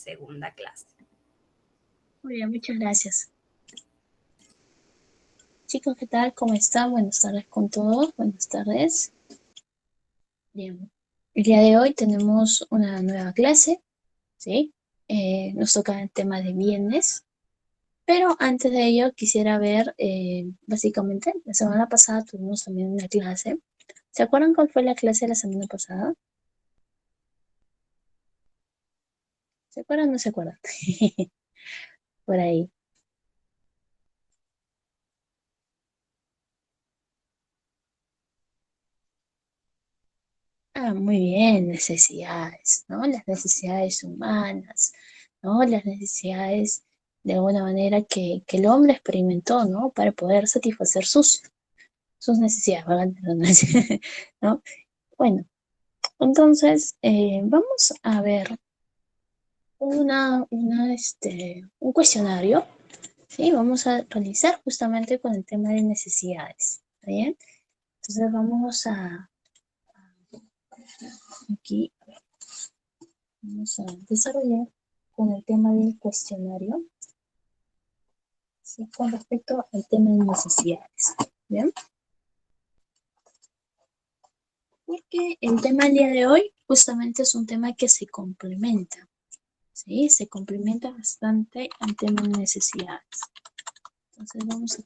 segunda clase. Muy bien, muchas gracias. Chicos, ¿qué tal? ¿Cómo están? Buenas tardes con todos. Buenas tardes. Bien. El día de hoy tenemos una nueva clase, ¿sí? Nos toca el tema de bienes. Pero antes de ello quisiera ver, básicamente, la semana pasada tuvimos también una clase. ¿Se acuerdan cuál fue la clase de la semana pasada? ¿Se acuerdan o no se acuerdan? Por ahí. Ah, muy bien, necesidades, ¿no? Las necesidades humanas, ¿no? Las necesidades de alguna manera que el hombre experimentó, ¿no? Para poder satisfacer sus necesidades, ¿verdad? ¿No? Bueno, entonces vamos a ver un cuestionario, ¿sí? Vamos a realizar justamente con el tema de necesidades, ¿está bien? Entonces vamos a, aquí, vamos a desarrollar con el tema del cuestionario, ¿sí? Con respecto al tema de necesidades, ¿bien? Porque el tema del día de hoy justamente es un tema que se complementa, ¿sí? Se complementa bastante al tema de necesidades. Entonces vamos a...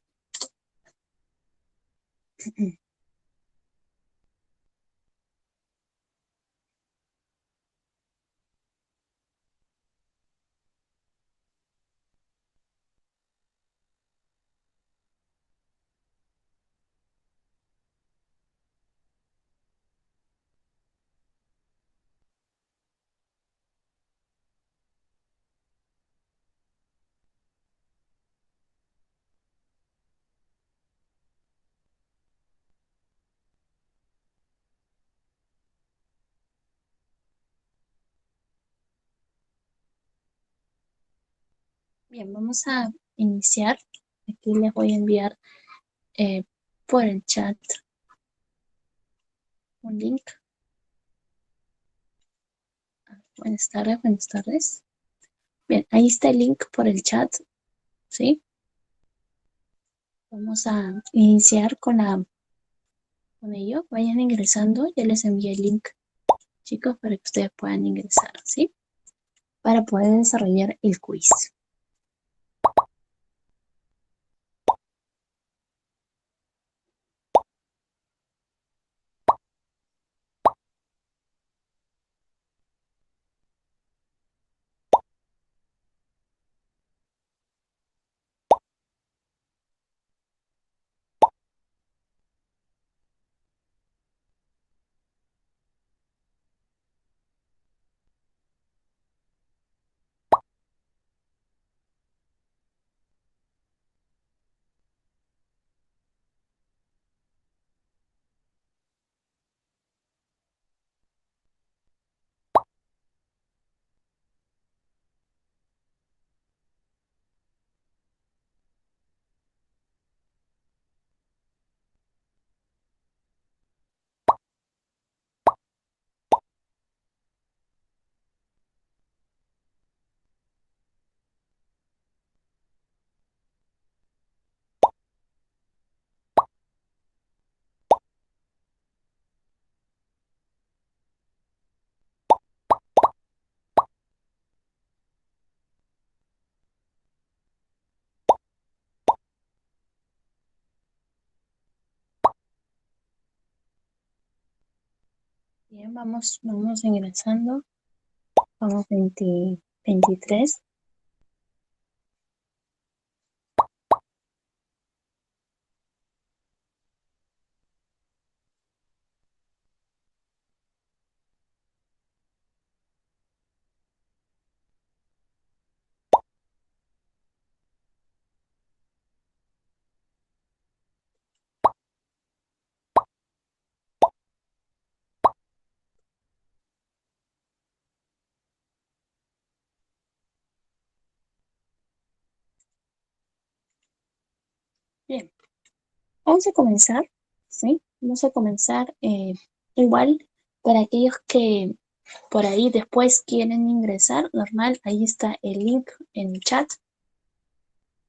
Bien, vamos a iniciar. Aquí les voy a enviar por el chat un link. Buenas tardes, buenas tardes. Bien, ahí está el link por el chat, ¿sí? Vamos a iniciar con ello. Vayan ingresando, ya les envié el link, chicos, para que ustedes puedan ingresar, ¿sí? Para poder desarrollar el quiz. Bien, vamos ingresando. Vamos 23. Bien, vamos a comenzar, ¿sí? Vamos a comenzar igual para aquellos que por ahí después quieren ingresar, normal, ahí está el link en el chat.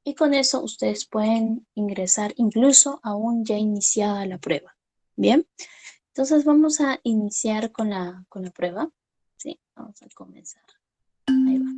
Y con eso ustedes pueden ingresar incluso aún ya iniciada la prueba. Bien, entonces vamos a iniciar con la prueba. Sí, vamos a comenzar. Ahí va.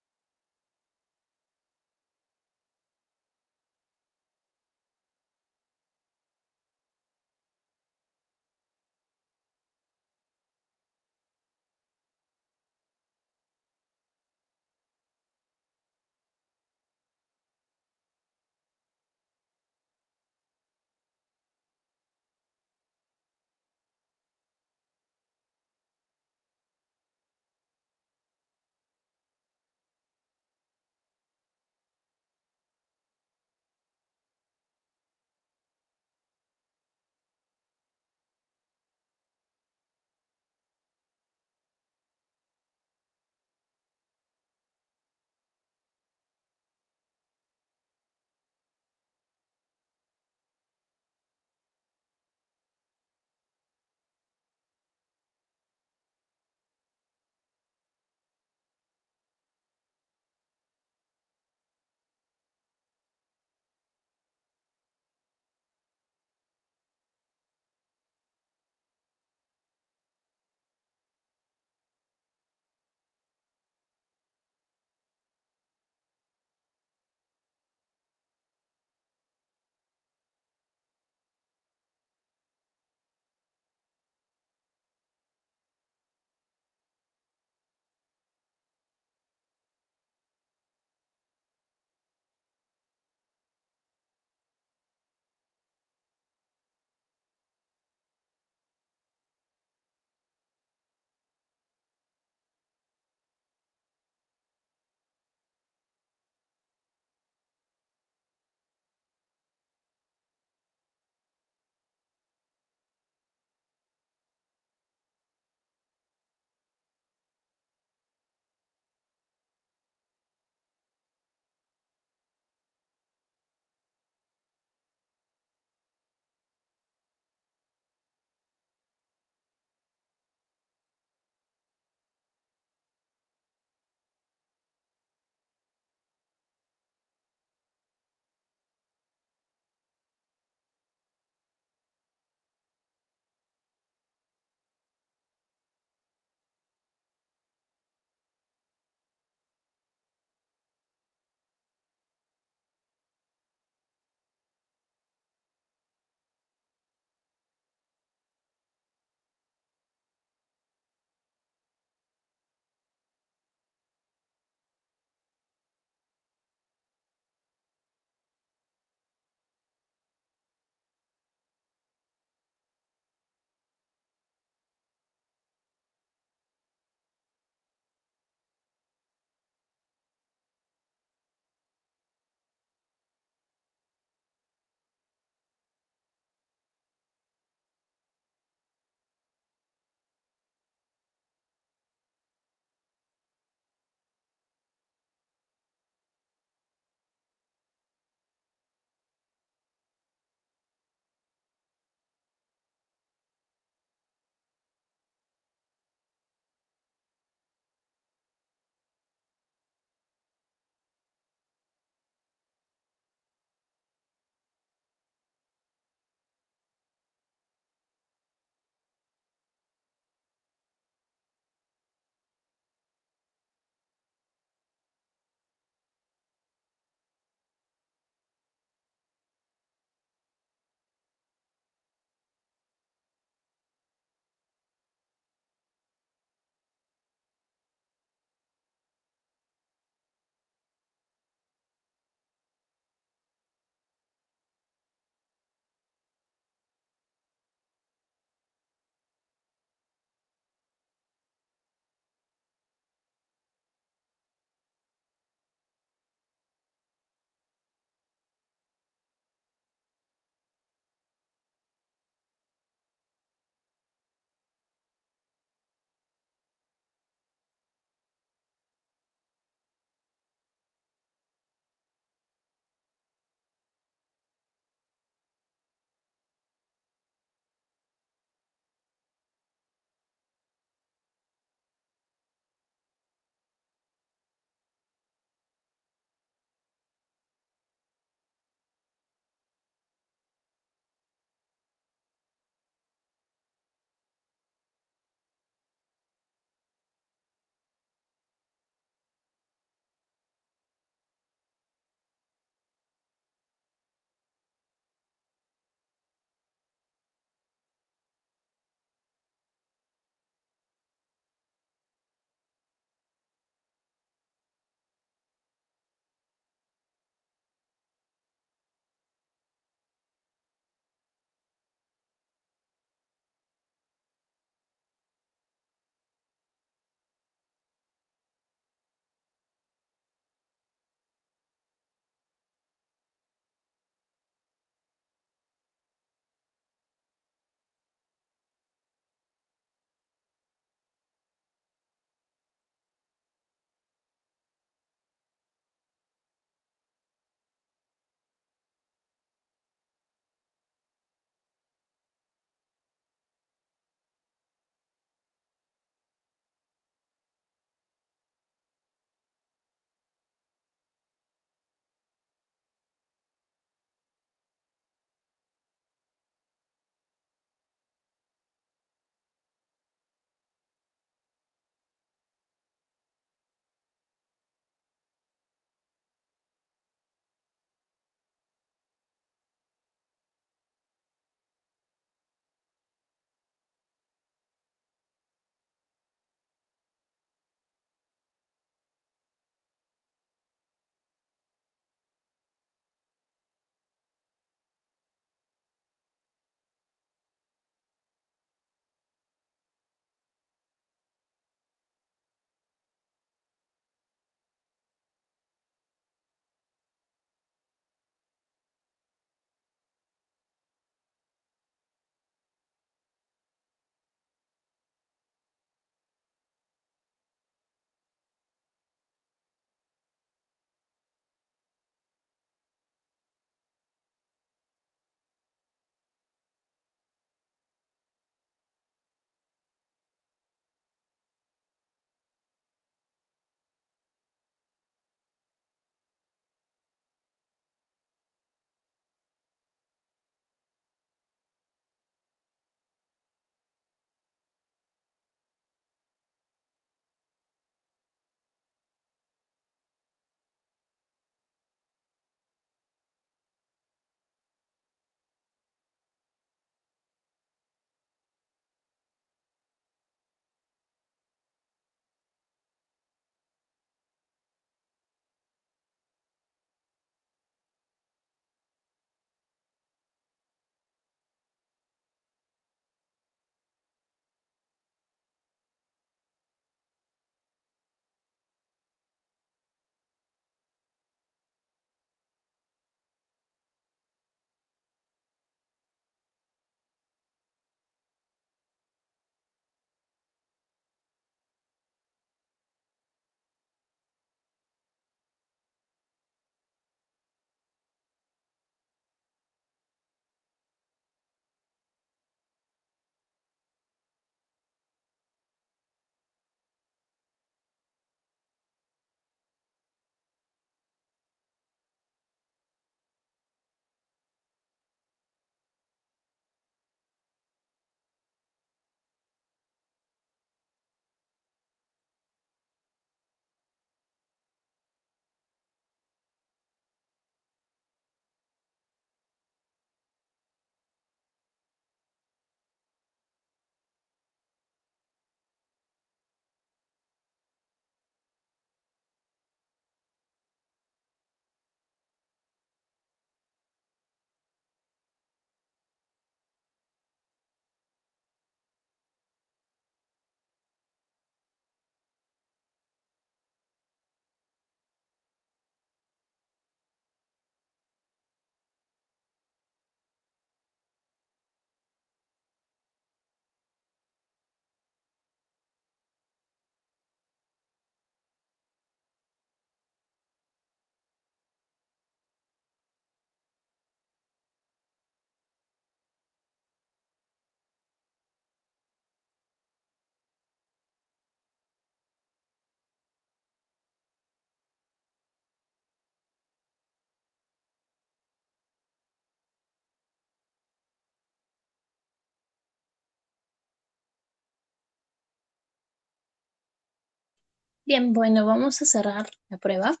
Bien, bueno, vamos a cerrar la prueba.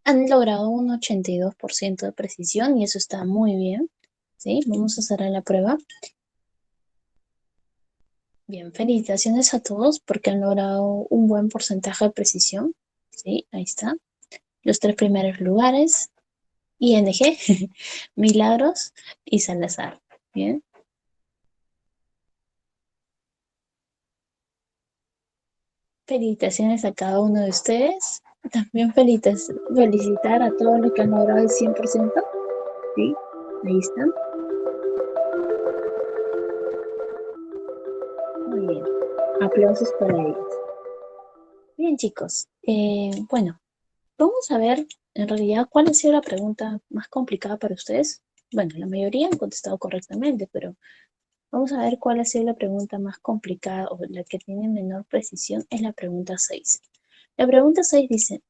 Han logrado un 82% de precisión y eso está muy bien. ¿Sí? Vamos a cerrar la prueba. Bien, felicitaciones a todos porque han logrado un buen porcentaje de precisión. Sí, ahí está. Los tres primeros lugares, ING, Milagros y Salazar. Bien. Felicitaciones a cada uno de ustedes. También felicitar a todos los que han logrado el 100%. Sí, ahí están. Muy bien. Aplausos para ellos. Bien, chicos. Bueno, vamos a ver en realidad cuál ha sido la pregunta más complicada para ustedes. Bueno, la mayoría han contestado correctamente, pero vamos a ver cuál ha sido la pregunta más complicada o la que tiene menor precisión. Es la pregunta 6. La pregunta 6 dice,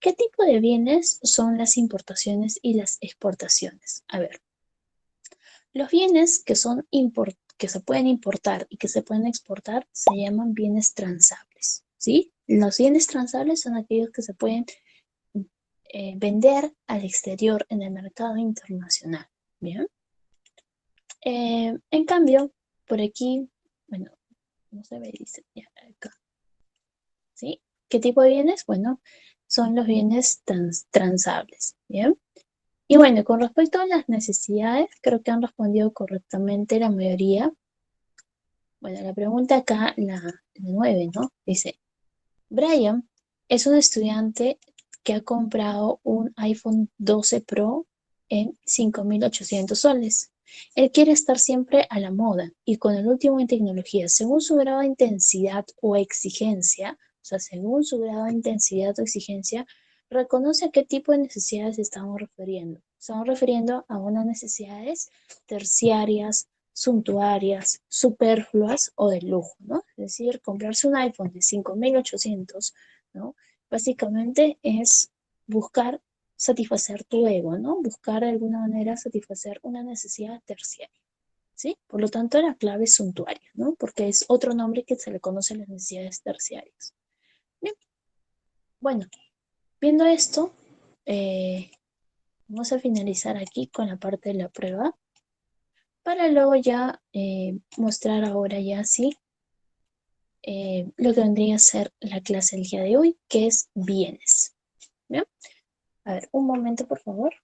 ¿qué tipo de bienes son las importaciones y las exportaciones? A ver, los bienes que se pueden importar y que se pueden exportar se llaman bienes transables, ¿sí? Los bienes transables son aquellos que se pueden vender al exterior en el mercado internacional, ¿bien? En cambio, por aquí, bueno, no se ve, dice, ya, acá, ¿sí? ¿Qué tipo de bienes? Bueno, son los bienes transables, ¿bien? Y bueno, con respecto a las necesidades, creo que han respondido correctamente la mayoría. Bueno, la pregunta acá, la 9, ¿no? Dice, Brian es un estudiante que ha comprado un iPhone 12 Pro en 5.800 soles. Él quiere estar siempre a la moda y con el último en tecnología, según su grado de intensidad o exigencia, o sea, según su grado de intensidad o exigencia, reconoce a qué tipo de necesidades estamos refiriendo. Estamos refiriendo a unas necesidades terciarias, suntuarias, superfluas o de lujo, ¿no? Es decir, comprarse un iPhone de 5.800, ¿no? Básicamente es buscar satisfacer tu ego, ¿no? Buscar de alguna manera satisfacer una necesidad terciaria, ¿sí? Por lo tanto, la clave es suntuaria, ¿no? Porque es otro nombre que se le conoce a las necesidades terciarias. Bien, bueno, viendo esto, eh, vamos a finalizar aquí con la parte de la prueba para luego ya mostrar ahora ya sí lo que vendría a ser la clase del día de hoy, que es bienes. ¿Bien? A ver, un momento, por favor.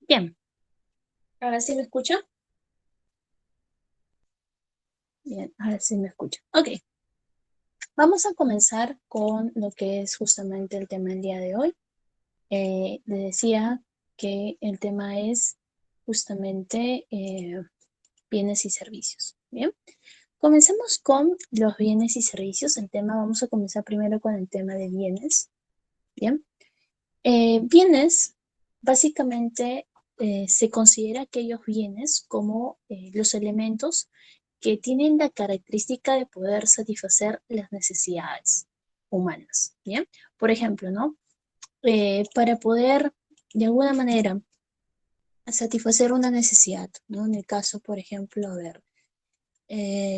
Bien, ahora sí me escucha. Bien, ahora sí me escucha. Ok, vamos a comenzar con lo que es justamente el tema del día de hoy. Les decía que el tema es justamente bienes y servicios. Bien, comencemos con los bienes y servicios. El tema, vamos a comenzar primero con el tema de bienes. Bien, bienes, básicamente se considera aquellos bienes como los elementos que tienen la característica de poder satisfacer las necesidades humanas. Bien, por ejemplo, ¿no? Para poder de alguna manera satisfacer una necesidad, ¿no? En el caso, por ejemplo, a ver,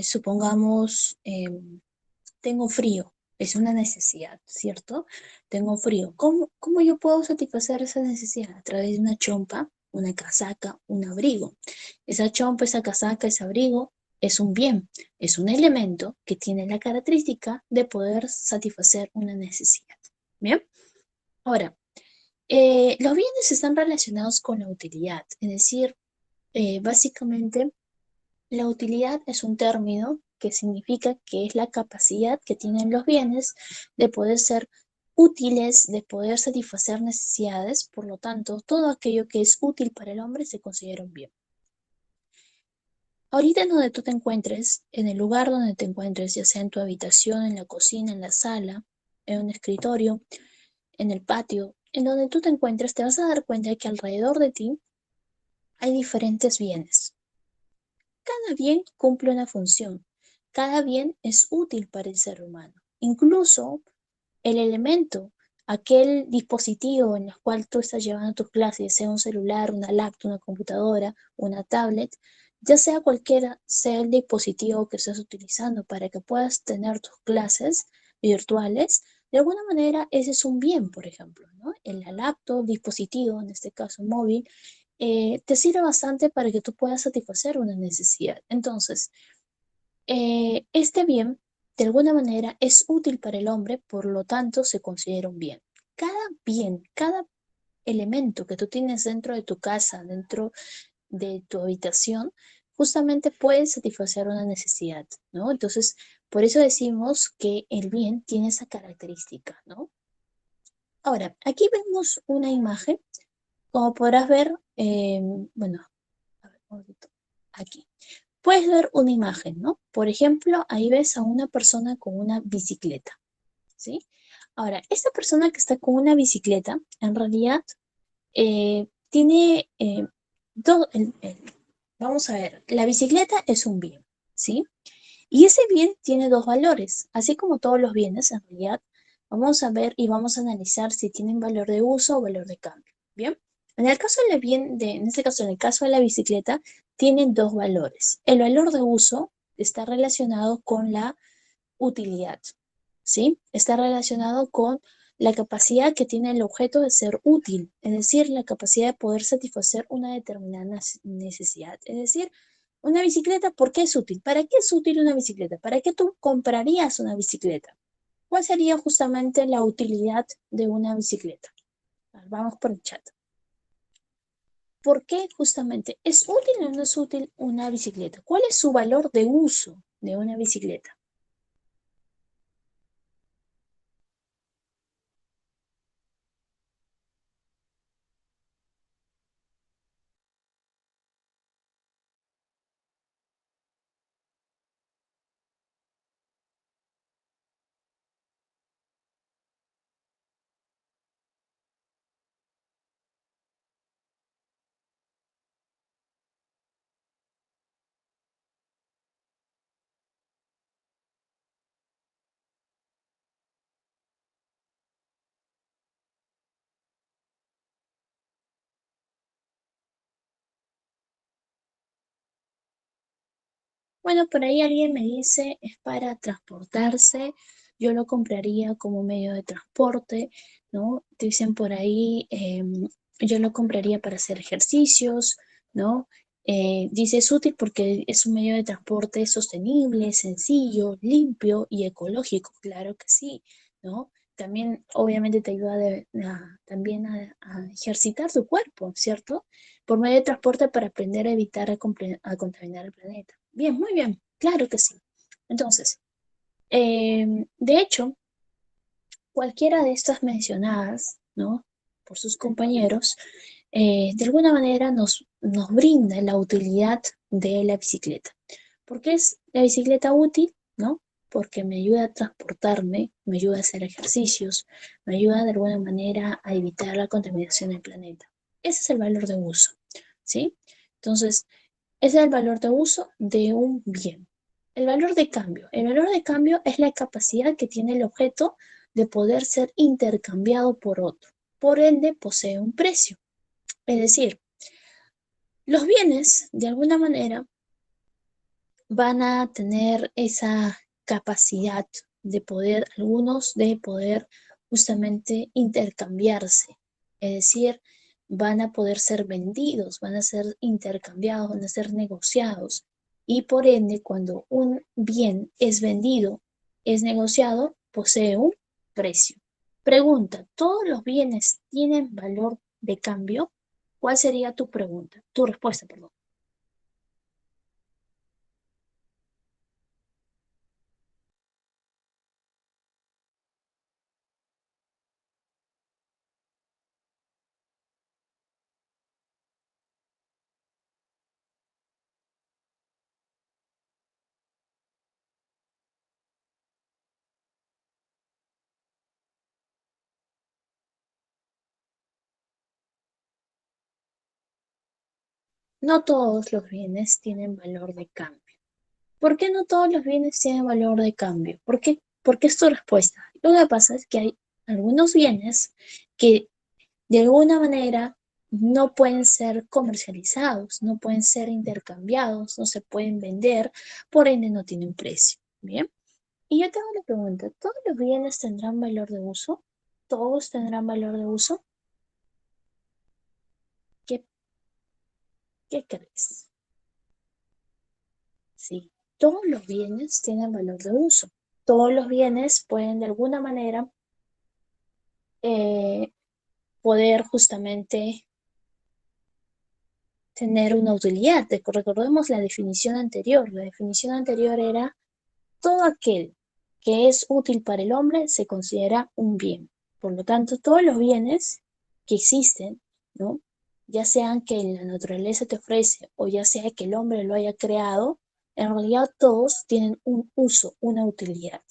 supongamos, tengo frío, es una necesidad, ¿cierto? Tengo frío. ¿Cómo yo puedo satisfacer esa necesidad? A través de una chompa, una casaca, un abrigo. Esa chompa, esa casaca, ese abrigo es un bien, es un elemento que tiene la característica de poder satisfacer una necesidad. Bien, ahora, los bienes están relacionados con la utilidad, es decir, básicamente la utilidad es un término que significa que es la capacidad que tienen los bienes de poder ser útiles, de poder satisfacer necesidades, por lo tanto, todo aquello que es útil para el hombre se considera un bien. Ahorita en donde tú te encuentres, en el lugar donde te encuentres, ya sea en tu habitación, en la cocina, en la sala, en un escritorio, en el patio, en donde tú te encuentres, te vas a dar cuenta de que alrededor de ti hay diferentes bienes. Cada bien cumple una función. Cada bien es útil para el ser humano. Incluso el elemento, aquel dispositivo en el cual tú estás llevando tus clases, sea un celular, una laptop, una computadora, una tablet, ya sea cualquiera sea el dispositivo que estés utilizando para que puedas tener tus clases virtuales, de alguna manera ese es un bien, por ejemplo, ¿no? En la laptop, dispositivo, en este caso móvil, te sirve bastante para que tú puedas satisfacer una necesidad. Entonces, este bien, de alguna manera, es útil para el hombre, por lo tanto, se considera un bien. Cada bien, cada elemento que tú tienes dentro de tu casa, dentro de tu habitación, justamente puede satisfacer una necesidad, ¿no? Entonces, por eso decimos que el bien tiene esa característica, ¿no? Ahora, aquí vemos una imagen, como podrás ver, bueno, a ver, un poquito, aquí. Puedes ver una imagen, ¿no? Por ejemplo, ahí ves a una persona con una bicicleta, ¿sí? Ahora, esta persona que está con una bicicleta, en realidad, tiene dos, vamos a ver, la bicicleta es un bien, ¿sí? Y ese bien tiene dos valores, así como todos los bienes, en realidad, vamos a ver y vamos a analizar si tienen valor de uso o valor de cambio, ¿bien? En el caso del bien, en este caso, en el caso de la bicicleta, tienen dos valores. El valor de uso está relacionado con la utilidad, ¿sí? Está relacionado con la capacidad que tiene el objeto de ser útil, es decir, la capacidad de poder satisfacer una determinada necesidad. Es decir, una bicicleta, ¿por qué es útil? ¿Para qué es útil una bicicleta? ¿Para qué tú comprarías una bicicleta? ¿Cuál sería justamente la utilidad de una bicicleta? Vamos por el chat. ¿Por qué justamente es útil o no es útil una bicicleta? ¿Cuál es su valor de uso de una bicicleta? Bueno, por ahí alguien me dice, es para transportarse, yo lo compraría como medio de transporte, ¿no? Dicen por ahí, yo lo compraría para hacer ejercicios, ¿no? Dice, es útil porque es un medio de transporte sostenible, sencillo, limpio y ecológico, claro que sí, ¿no? también obviamente te ayuda también a ejercitar tu cuerpo, ¿cierto? Por medio de transporte para aprender a evitar a contaminar el planeta. Bien, muy bien, claro que sí. Entonces, de hecho, cualquiera de estas mencionadas, ¿no? Por sus compañeros, de alguna manera nos brinda la utilidad de la bicicleta. ¿Por qué es la bicicleta útil? ¿No? Porque me ayuda a transportarme, me ayuda a hacer ejercicios, me ayuda de alguna manera a evitar la contaminación del planeta. Ese es el valor de uso, ¿sí? Entonces, ese es el valor de uso de un bien. El valor de cambio. El valor de cambio es la capacidad que tiene el objeto de poder ser intercambiado por otro. Por ende, posee un precio. Es decir, los bienes, de alguna manera, van a tener esa capacidad de poder, algunos de poder justamente intercambiarse. Es decir, van a poder ser vendidos, van a ser intercambiados, van a ser negociados. Y por ende, cuando un bien es vendido, es negociado, posee un precio. Pregunta, ¿todos los bienes tienen valor de cambio? ¿Cuál sería tu pregunta? Tu respuesta, perdón. No todos los bienes tienen valor de cambio. ¿Por qué no todos los bienes tienen valor de cambio? ¿Por qué? Porque es tu respuesta. Lo que pasa es que hay algunos bienes que de alguna manera no pueden ser comercializados, no pueden ser intercambiados, no se pueden vender, por ende no tienen precio. Bien. Y yo te hago la pregunta, ¿todos los bienes tendrán valor de uso? ¿Todos tendrán valor de uso? ¿Qué, qué crees? Sí, todos los bienes tienen valor de uso. Todos los bienes pueden de alguna manera eh, poder justamente tener una utilidad. Recordemos la definición anterior. La definición anterior era todo aquel que es útil para el hombre se considera un bien. Por lo tanto, todos los bienes que existen, ¿no? Ya sean que la naturaleza te ofrece o ya sea que el hombre lo haya creado, en realidad todos tienen un uso, una utilidad.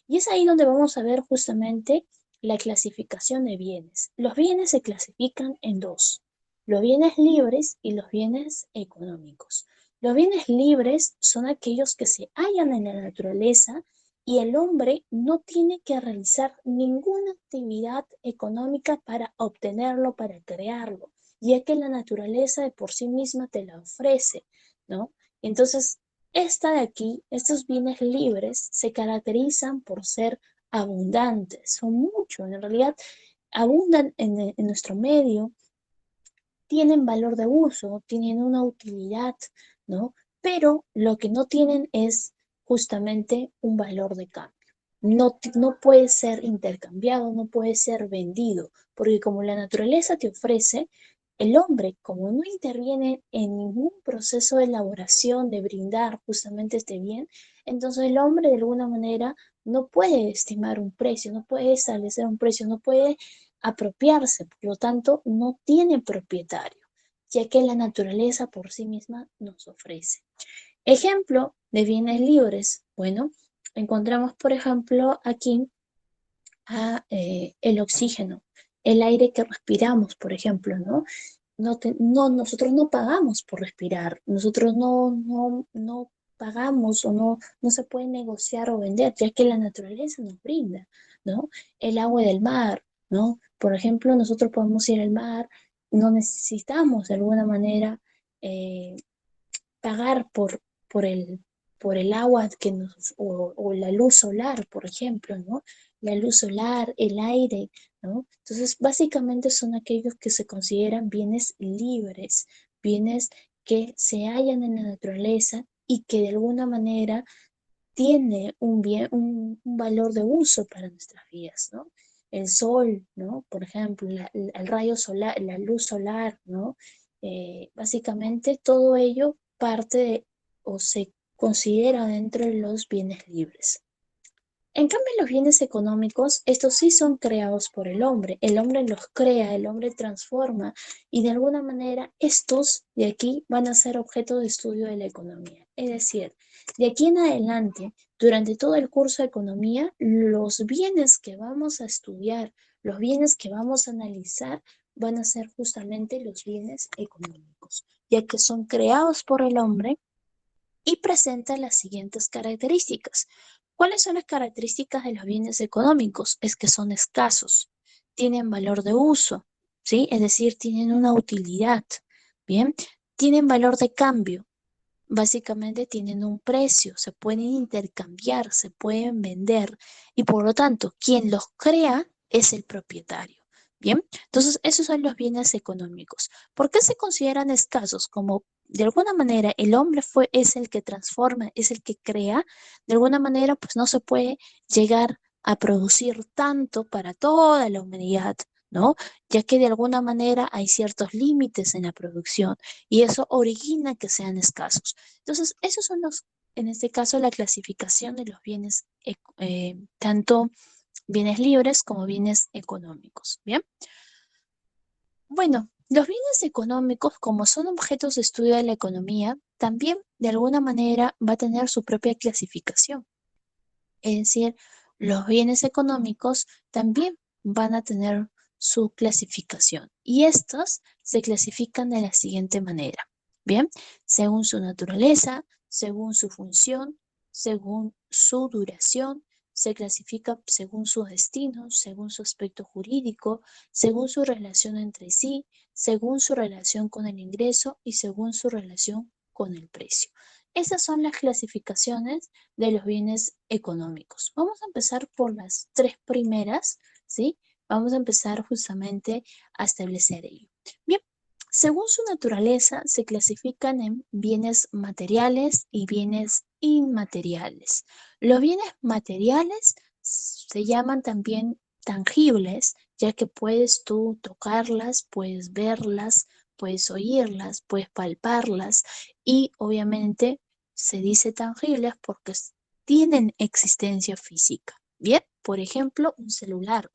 Y es ahí donde vamos a ver justamente la clasificación de bienes. Los bienes se clasifican en dos, los bienes libres y los bienes económicos. Los bienes libres son aquellos que se hallan en la naturaleza y el hombre no tiene que realizar ninguna actividad económica para obtenerlo, para crearlo, ya que la naturaleza de por sí misma te la ofrece, ¿no? Entonces, esta de aquí, estos bienes libres se caracterizan por ser abundantes, son muchos, en realidad abundan en nuestro medio, tienen valor de uso, tienen una utilidad, ¿no? Pero lo que no tienen es justamente un valor de cambio. No, no puede ser intercambiado, no puede ser vendido, porque como la naturaleza te ofrece, el hombre, como no interviene en ningún proceso de elaboración, de brindar justamente este bien, entonces el hombre de alguna manera no puede estimar un precio, no puede establecer un precio, no puede apropiarse, por lo tanto, no tiene propietario, ya que la naturaleza por sí misma nos ofrece. Ejemplo de bienes libres. Bueno, encontramos, por ejemplo, aquí el oxígeno, el aire que respiramos, por ejemplo, ¿no? Nosotros no pagamos por respirar, nosotros no pagamos o no se puede negociar o vender, ya que la naturaleza nos brinda, ¿no? El agua del mar, ¿no? Por ejemplo, nosotros podemos ir al mar, no necesitamos de alguna manera eh, pagar por el agua o la luz solar, por ejemplo, ¿no? La luz solar, el aire, ¿no? Entonces, básicamente son aquellos que se consideran bienes libres, bienes que se hallan en la naturaleza y que de alguna manera tiene un valor de uso para nuestras vidas, ¿no? el sol, ¿no? Por ejemplo, el rayo solar, la luz solar, ¿no? Básicamente todo ello parte de, o se considera dentro de los bienes libres. En cambio, los bienes económicos, estos sí son creados por el hombre los crea, el hombre transforma y de alguna manera estos de aquí van a ser objeto de estudio de la economía. Es decir, de aquí en adelante, durante todo el curso de economía, los bienes que vamos a estudiar, los bienes que vamos a analizar, van a ser justamente los bienes económicos, ya que son creados por el hombre y presenta las siguientes características. ¿Cuáles son las características de los bienes económicos? Es que son escasos, tienen valor de uso, ¿sí? Es decir, tienen una utilidad, ¿bien? Tienen valor de cambio, básicamente tienen un precio, se pueden intercambiar, se pueden vender y por lo tanto, quien los crea es el propietario. Bien, entonces esos son los bienes económicos. ¿Por qué se consideran escasos? Como de alguna manera el hombre es el que transforma, es el que crea, de alguna manera pues no se puede llegar a producir tanto para toda la humanidad, ¿no? Ya que de alguna manera hay ciertos límites en la producción y eso origina que sean escasos. Entonces, esos son en este caso, la clasificación de los bienes, tanto bienes libres como bienes económicos. Bien, bueno, los bienes económicos, como son objetos de estudio de la economía, también de alguna manera va a tener su propia clasificación. Es decir, los bienes económicos también van a tener su clasificación y estos se clasifican de la siguiente manera. Bien, según su naturaleza, según su función, según su duración, se clasifica según su destino, según su aspecto jurídico, según su relación entre sí, según su relación con el ingreso y según su relación con el precio. Esas son las clasificaciones de los bienes económicos. Vamos a empezar por las tres primeras, ¿sí? Vamos a empezar justamente a establecer ello. Bien, según su naturaleza, se clasifican en bienes materiales y bienes inmateriales. Los bienes materiales se llaman también tangibles, ya que puedes tú tocarlas, puedes verlas, puedes oírlas, puedes palparlas y obviamente se dice tangibles porque tienen existencia física. Bien, por ejemplo, un celular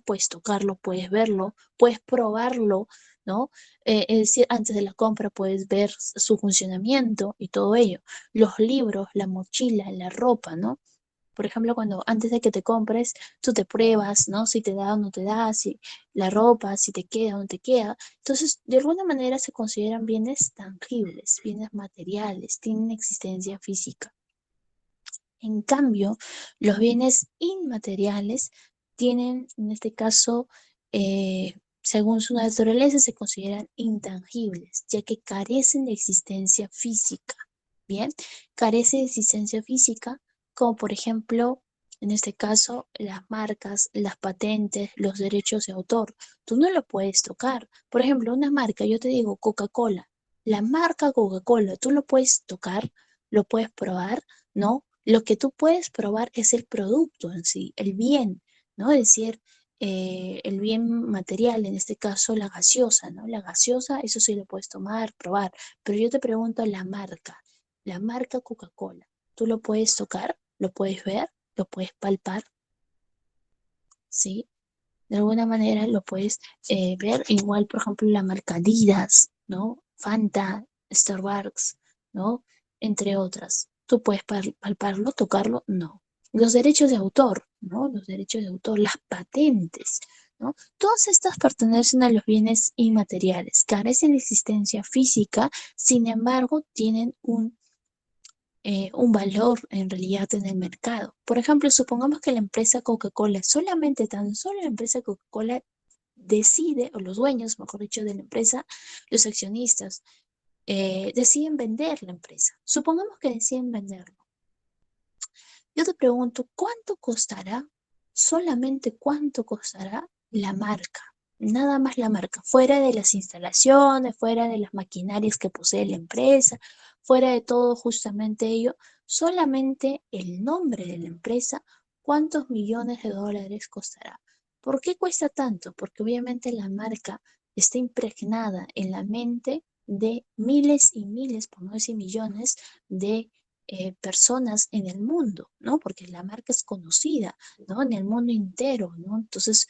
puedes tocarlo, puedes verlo, puedes probarlo, ¿no? Es decir, antes de la compra puedes ver su funcionamiento y todo ello. Los libros, la mochila, la ropa, ¿no? Por ejemplo, cuando antes de que te compres, tú te pruebas, ¿no? Si te da o no te da, si la ropa, si te queda o no te queda. Entonces, de alguna manera se consideran bienes tangibles, bienes materiales, tienen existencia física. En cambio, los bienes inmateriales tienen, en este caso, según su naturaleza, se consideran intangibles, ya que carecen de existencia física. Bien, carece de existencia física, como por ejemplo, en este caso, las marcas, las patentes, los derechos de autor. Tú no lo puedes tocar. Por ejemplo, una marca, yo te digo Coca-Cola. La marca Coca-Cola, tú lo puedes tocar, lo puedes probar, ¿no? Lo que tú puedes probar es el producto en sí, el bien, ¿no? Es decir, el bien material, en este caso la gaseosa, ¿no? La gaseosa, eso sí lo puedes tomar, probar, pero yo te pregunto la marca Coca-Cola, ¿tú lo puedes tocar? ¿Lo puedes ver? ¿Lo puedes palpar? ¿Sí? De alguna manera lo puedes ver, igual, por ejemplo, la marca Adidas, ¿no? Fanta, Starbucks, ¿no? Entre otras. ¿Tú puedes palparlo, tocarlo? No. Los derechos de autor, ¿no? Los derechos de autor, las patentes, ¿no? Todas estas pertenecen a los bienes inmateriales, carecen de existencia física, sin embargo, tienen un valor en realidad en el mercado. Por ejemplo, supongamos que la empresa Coca-Cola, solamente tan solo la empresa Coca-Cola decide, o los dueños, mejor dicho, de la empresa, los accionistas, deciden vender la empresa. Supongamos que deciden venderlo. Yo te pregunto, ¿cuánto costará? Solamente cuánto costará la marca. Nada más la marca, fuera de las instalaciones, fuera de las maquinarias que posee la empresa, fuera de todo justamente ello, solamente el nombre de la empresa, ¿cuántos millones de dólares costará? ¿Por qué cuesta tanto? Porque obviamente la marca está impregnada en la mente de miles y miles, por no decir millones, de personas en el mundo, ¿no? Porque la marca es conocida, ¿no? En el mundo entero, ¿no? Entonces,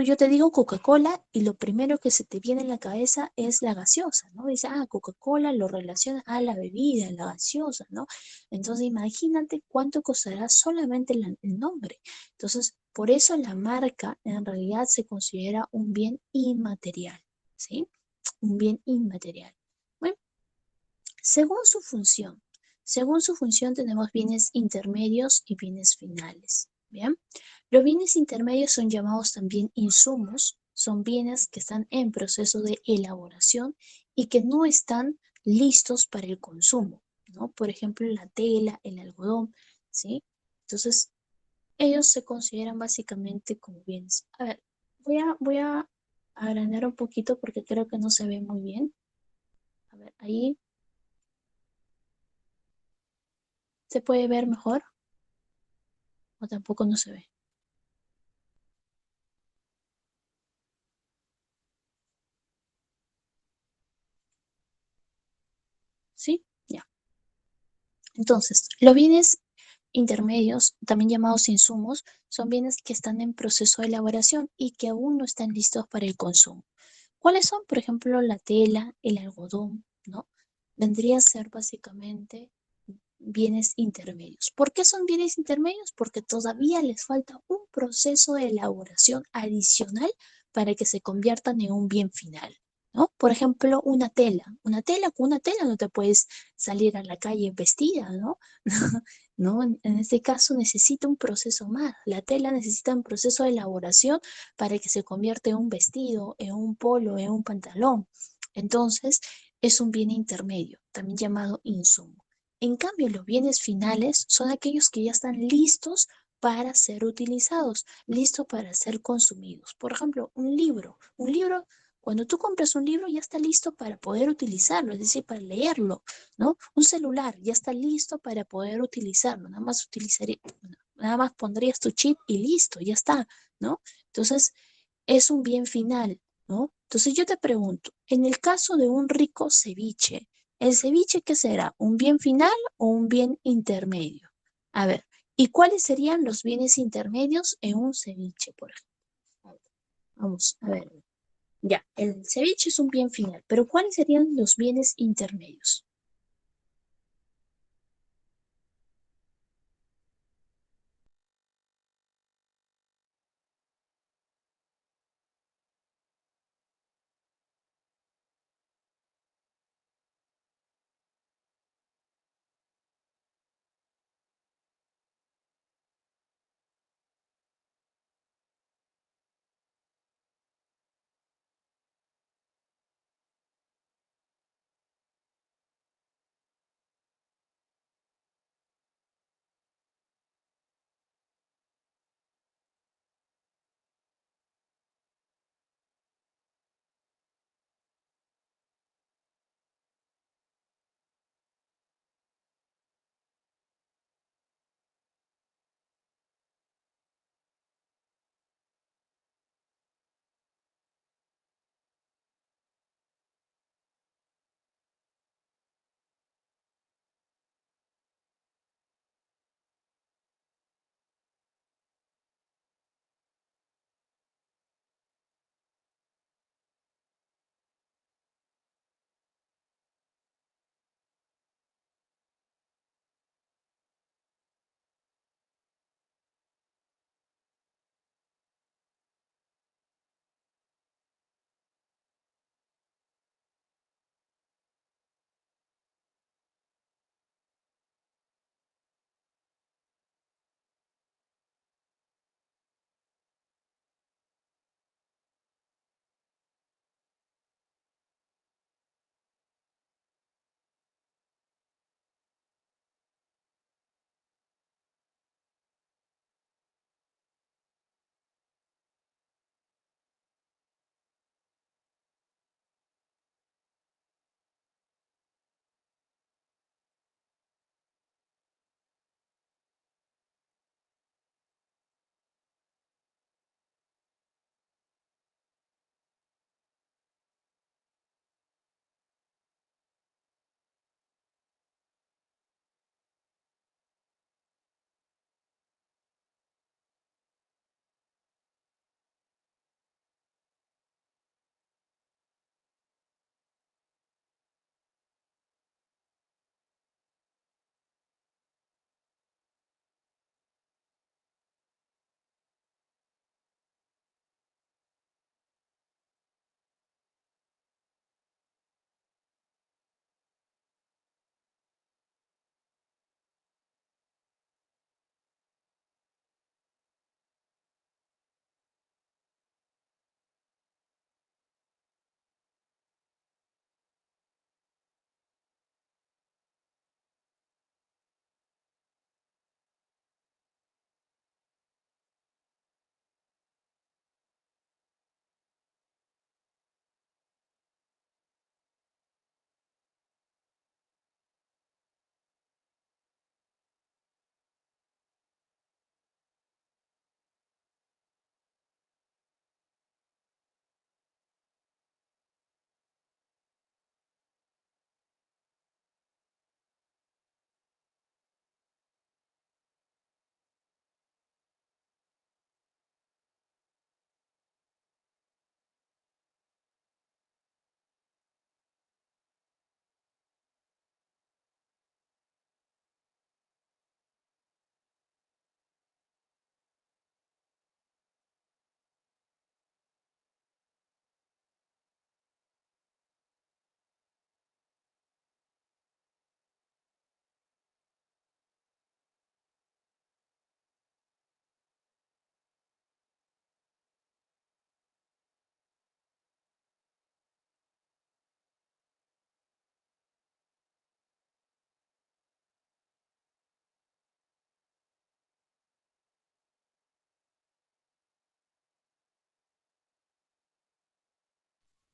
yo te digo Coca-Cola y lo primero que se te viene en la cabeza es la gaseosa, ¿no? Dice, Coca-Cola lo relaciona a la bebida, la gaseosa, ¿no? Entonces, imagínate cuánto costará solamente el nombre. Entonces, por eso la marca en realidad se considera un bien inmaterial, ¿sí? Un bien inmaterial. Bueno, según su función, según su función tenemos bienes intermedios y bienes finales, ¿bien? Los bienes intermedios son llamados también insumos, son bienes que están en proceso de elaboración y que no están listos para el consumo, ¿no? Por ejemplo, la tela, el algodón, ¿sí? Entonces, ellos se consideran básicamente como bienes. A ver, voy a agrandar un poquito porque creo que no se ve muy bien. A ver, ahí se puede ver mejor o tampoco no se ve. ¿Sí? Ya. Entonces, los bienes intermedios, también llamados insumos, son bienes que están en proceso de elaboración y que aún no están listos para el consumo. ¿Cuáles son? Por ejemplo, la tela, el algodón, ¿no? Vendría a ser básicamente bienes intermedios. ¿Por qué son bienes intermedios? Porque todavía les falta un proceso de elaboración adicional para que se conviertan en un bien final, ¿no? Por ejemplo, con una tela no te puedes salir a la calle vestida, ¿no? ¿No? En este caso necesita un proceso más. La tela necesita un proceso de elaboración para que se convierta en un vestido, en un polo, en un pantalón. Entonces, es un bien intermedio, también llamado insumo. En cambio, los bienes finales son aquellos que ya están listos para ser utilizados, listos para ser consumidos. Por ejemplo, un libro, cuando tú compras un libro ya está listo para poder utilizarlo, es decir, para leerlo, ¿no? Un celular ya está listo para poder utilizarlo, nada más pondrías tu chip y listo, ya está, ¿no? Entonces, es un bien final, ¿no? Entonces yo te pregunto, en el caso de un rico ceviche, ¿el ceviche qué será? ¿Un bien final o un bien intermedio? A ver, ¿y cuáles serían los bienes intermedios en un ceviche, por ejemplo? Vamos, a ver. Ya, el ceviche es un bien final, pero ¿cuáles serían los bienes intermedios?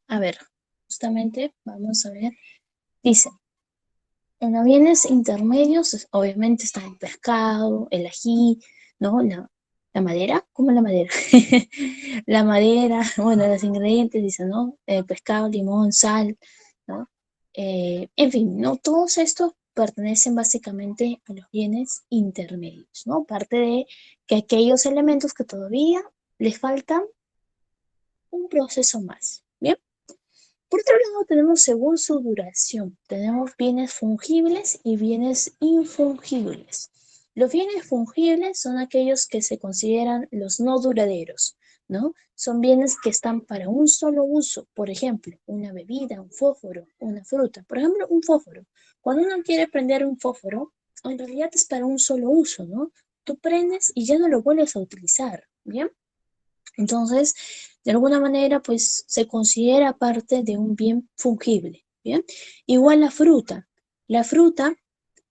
A ver, justamente vamos a ver. Dice, en los bienes intermedios, obviamente está el pescado, el ají, ¿no? La madera, ¿cómo la madera? La madera, bueno, los ingredientes, dice, ¿no? Pescado, limón, sal, ¿no? En fin, ¿no? Todos estos pertenecen básicamente a los bienes intermedios, ¿no? Parte de que aquellos elementos que todavía les faltan un proceso más, ¿bien? Por otro lado, tenemos según su duración, tenemos bienes fungibles y bienes infungibles. Los bienes fungibles son aquellos que se consideran los no duraderos, ¿no? Son bienes que están para un solo uso, por ejemplo, una bebida, un fósforo, una fruta. Por ejemplo, un fósforo. Cuando uno quiere prender un fósforo, en realidad es para un solo uso, ¿no? Tú prendes y ya no lo vuelves a utilizar, ¿bien? Entonces, de alguna manera, pues se considera parte de un bien fungible, ¿bien? Igual la fruta,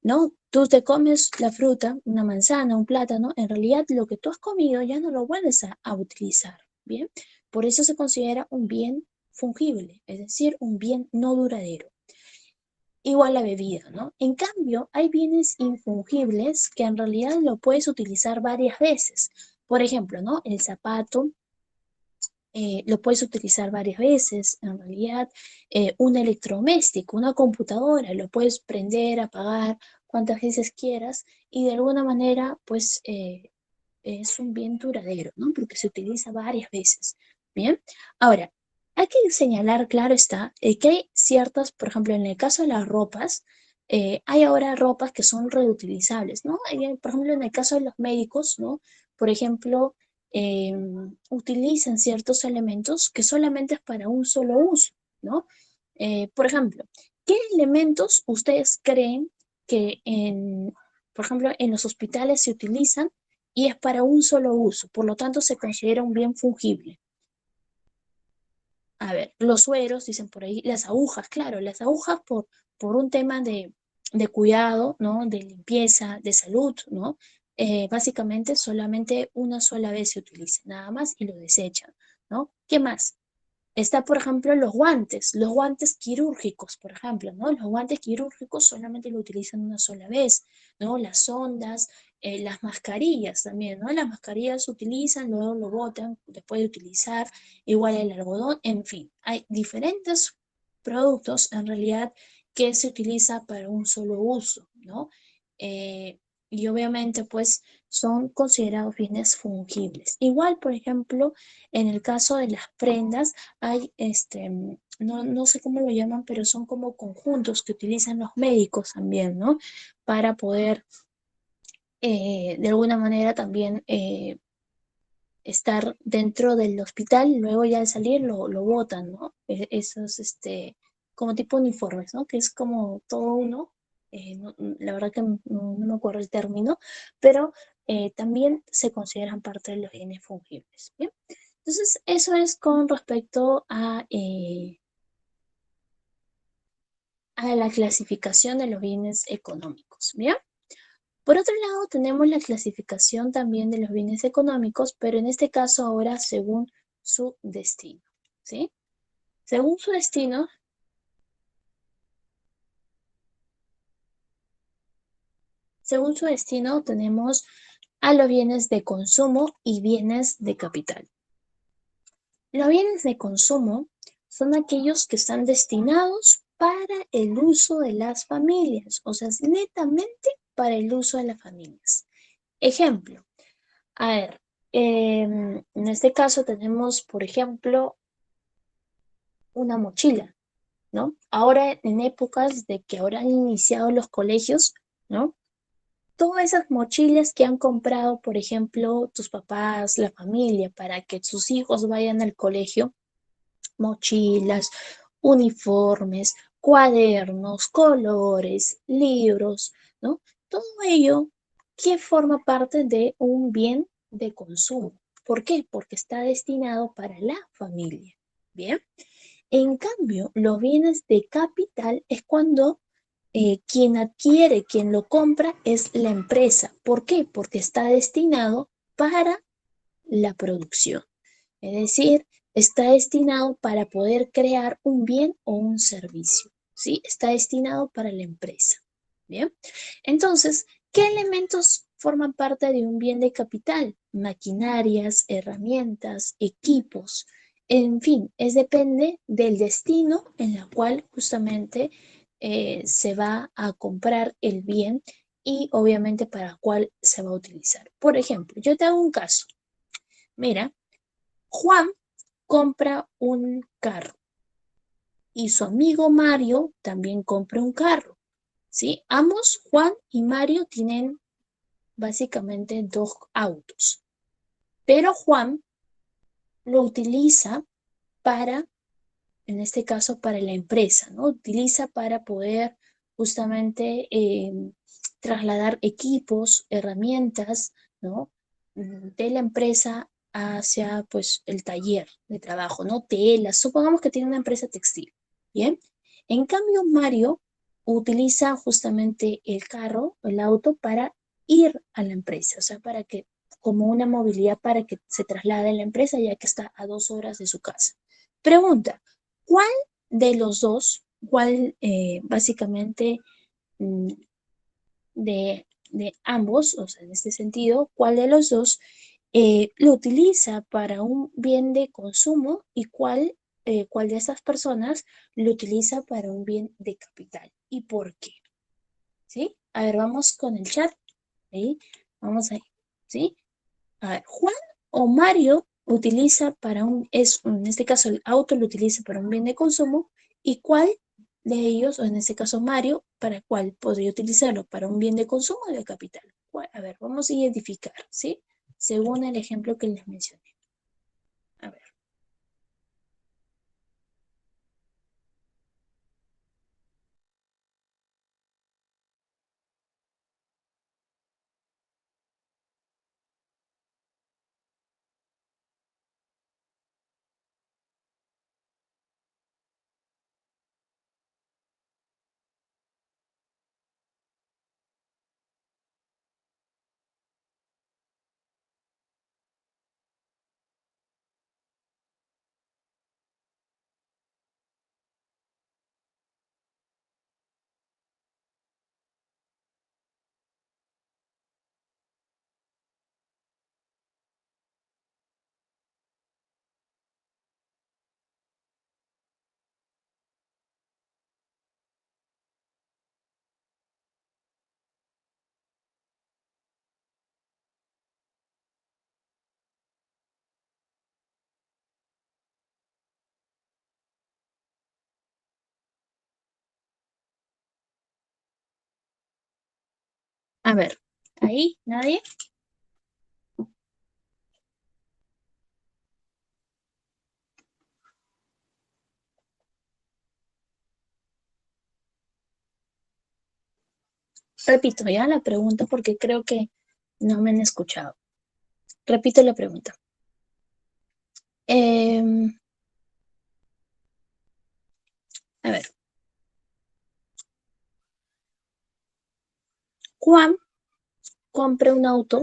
¿no? Tú te comes la fruta, una manzana, un plátano, en realidad lo que tú has comido ya no lo vuelves a utilizar, ¿bien? Por eso se considera un bien fungible, es decir, un bien no duradero. Igual la bebida, ¿no? En cambio, hay bienes infungibles que en realidad lo puedes utilizar varias veces. Por ejemplo, ¿no? El zapato, lo puedes utilizar varias veces, en realidad, un electrodoméstico, una computadora, lo puedes prender, apagar cuantas veces quieras y de alguna manera, pues, es un bien duradero, ¿no? Porque se utiliza varias veces, ¿bien? Ahora, hay que señalar, claro está, que hay ciertas, por ejemplo, en el caso de las ropas, hay ahora ropas que son reutilizables, ¿no? Por ejemplo, en el caso de los médicos, ¿no? Por ejemplo, utilizan ciertos elementos que solamente es para un solo uso, ¿no? Por ejemplo, ¿qué elementos ustedes creen que por ejemplo, en los hospitales se utilizan y es para un solo uso, por lo tanto se considera un bien fungible? A ver, los sueros, dicen por ahí, las agujas, claro, las agujas por un tema de cuidado, ¿no? De limpieza, de salud, ¿no? Básicamente solamente una sola vez se utiliza, nada más y lo desechan, ¿no? ¿Qué más? Está, por ejemplo, los guantes quirúrgicos, por ejemplo, ¿no? Los guantes quirúrgicos solamente lo utilizan una sola vez, ¿no? Las sondas, las mascarillas también, ¿no? Las mascarillas se utilizan, luego lo botan después de utilizar, igual el algodón, en fin, hay diferentes productos en realidad que se utiliza para un solo uso, ¿no? Y obviamente, pues, son considerados bienes fungibles. Igual, por ejemplo, en el caso de las prendas, hay, no sé cómo lo llaman, pero son como conjuntos que utilizan los médicos también, ¿no? Para poder, de alguna manera, también estar dentro del hospital y luego ya al salir lo botan, ¿no? Esos, como tipo uniformes, ¿no? Que es como todo uno. La verdad que no me acuerdo el término, pero también se consideran parte de los bienes fungibles, ¿bien? Entonces, eso es con respecto a la clasificación de los bienes económicos, ¿bien? Por otro lado, tenemos la clasificación también de los bienes económicos, pero en este caso ahora según su destino, ¿sí? Según su destino, según su destino tenemos a los bienes de consumo y bienes de capital. Los bienes de consumo son aquellos que están destinados para el uso de las familias, o sea, es netamente para el uso de las familias. Ejemplo, a ver, en este caso tenemos, por ejemplo, una mochila, ¿no? Ahora en épocas de que ahora han iniciado los colegios, ¿no? Todas esas mochilas que han comprado, por ejemplo, tus papás, la familia, para que sus hijos vayan al colegio, mochilas, uniformes, cuadernos, colores, libros, ¿no? Todo ello que forma parte de un bien de consumo. ¿Por qué? Porque está destinado para la familia. Bien. En cambio, los bienes de capital es cuando quien adquiere, quien lo compra es la empresa. ¿Por qué? Porque está destinado para la producción. Es decir, está destinado para poder crear un bien o un servicio, ¿sí? Está destinado para la empresa, ¿bien? Entonces, ¿qué elementos forman parte de un bien de capital? Maquinarias, herramientas, equipos, en fin, depende del destino en el cual justamente se va a comprar el bien y obviamente para cuál se va a utilizar. Por ejemplo, yo te hago un caso. Mira, Juan compra un carro y su amigo Mario también compra un carro, ¿sí? Ambos, Juan y Mario, tienen básicamente dos autos, pero Juan lo utiliza para, en este caso, para la empresa, ¿no? Utiliza para poder justamente trasladar equipos, herramientas, ¿no? De la empresa hacia, pues, el taller de trabajo, ¿no? Telas, supongamos que tiene una empresa textil, ¿bien? En cambio, Mario utiliza justamente el carro, el auto, para ir a la empresa, o sea, para que, como una movilidad para que se traslade a la empresa, ya que está a 2 horas de su casa. Pregunta, ¿cuál de los dos, cuál básicamente mm, de ambos, o sea, en este sentido, cuál de los dos lo utiliza para un bien de consumo y cuál de esas personas lo utiliza para un bien de capital y por qué? ¿Sí? A ver, vamos con el chat. ¿Sí? Vamos ahí. ¿Sí? A ver, Juan o Mario utiliza para en este caso el auto lo utiliza para un bien de consumo y cuál de ellos, o en este caso Mario, para cuál podría utilizarlo, para un bien de consumo o de capital. A ver, vamos a identificar, ¿sí? Según el ejemplo que les mencioné. A ver, a ver, ahí, nadie. Repito ya la pregunta porque creo que no me han escuchado. Repito la pregunta. Em, a ver, Juan compra un auto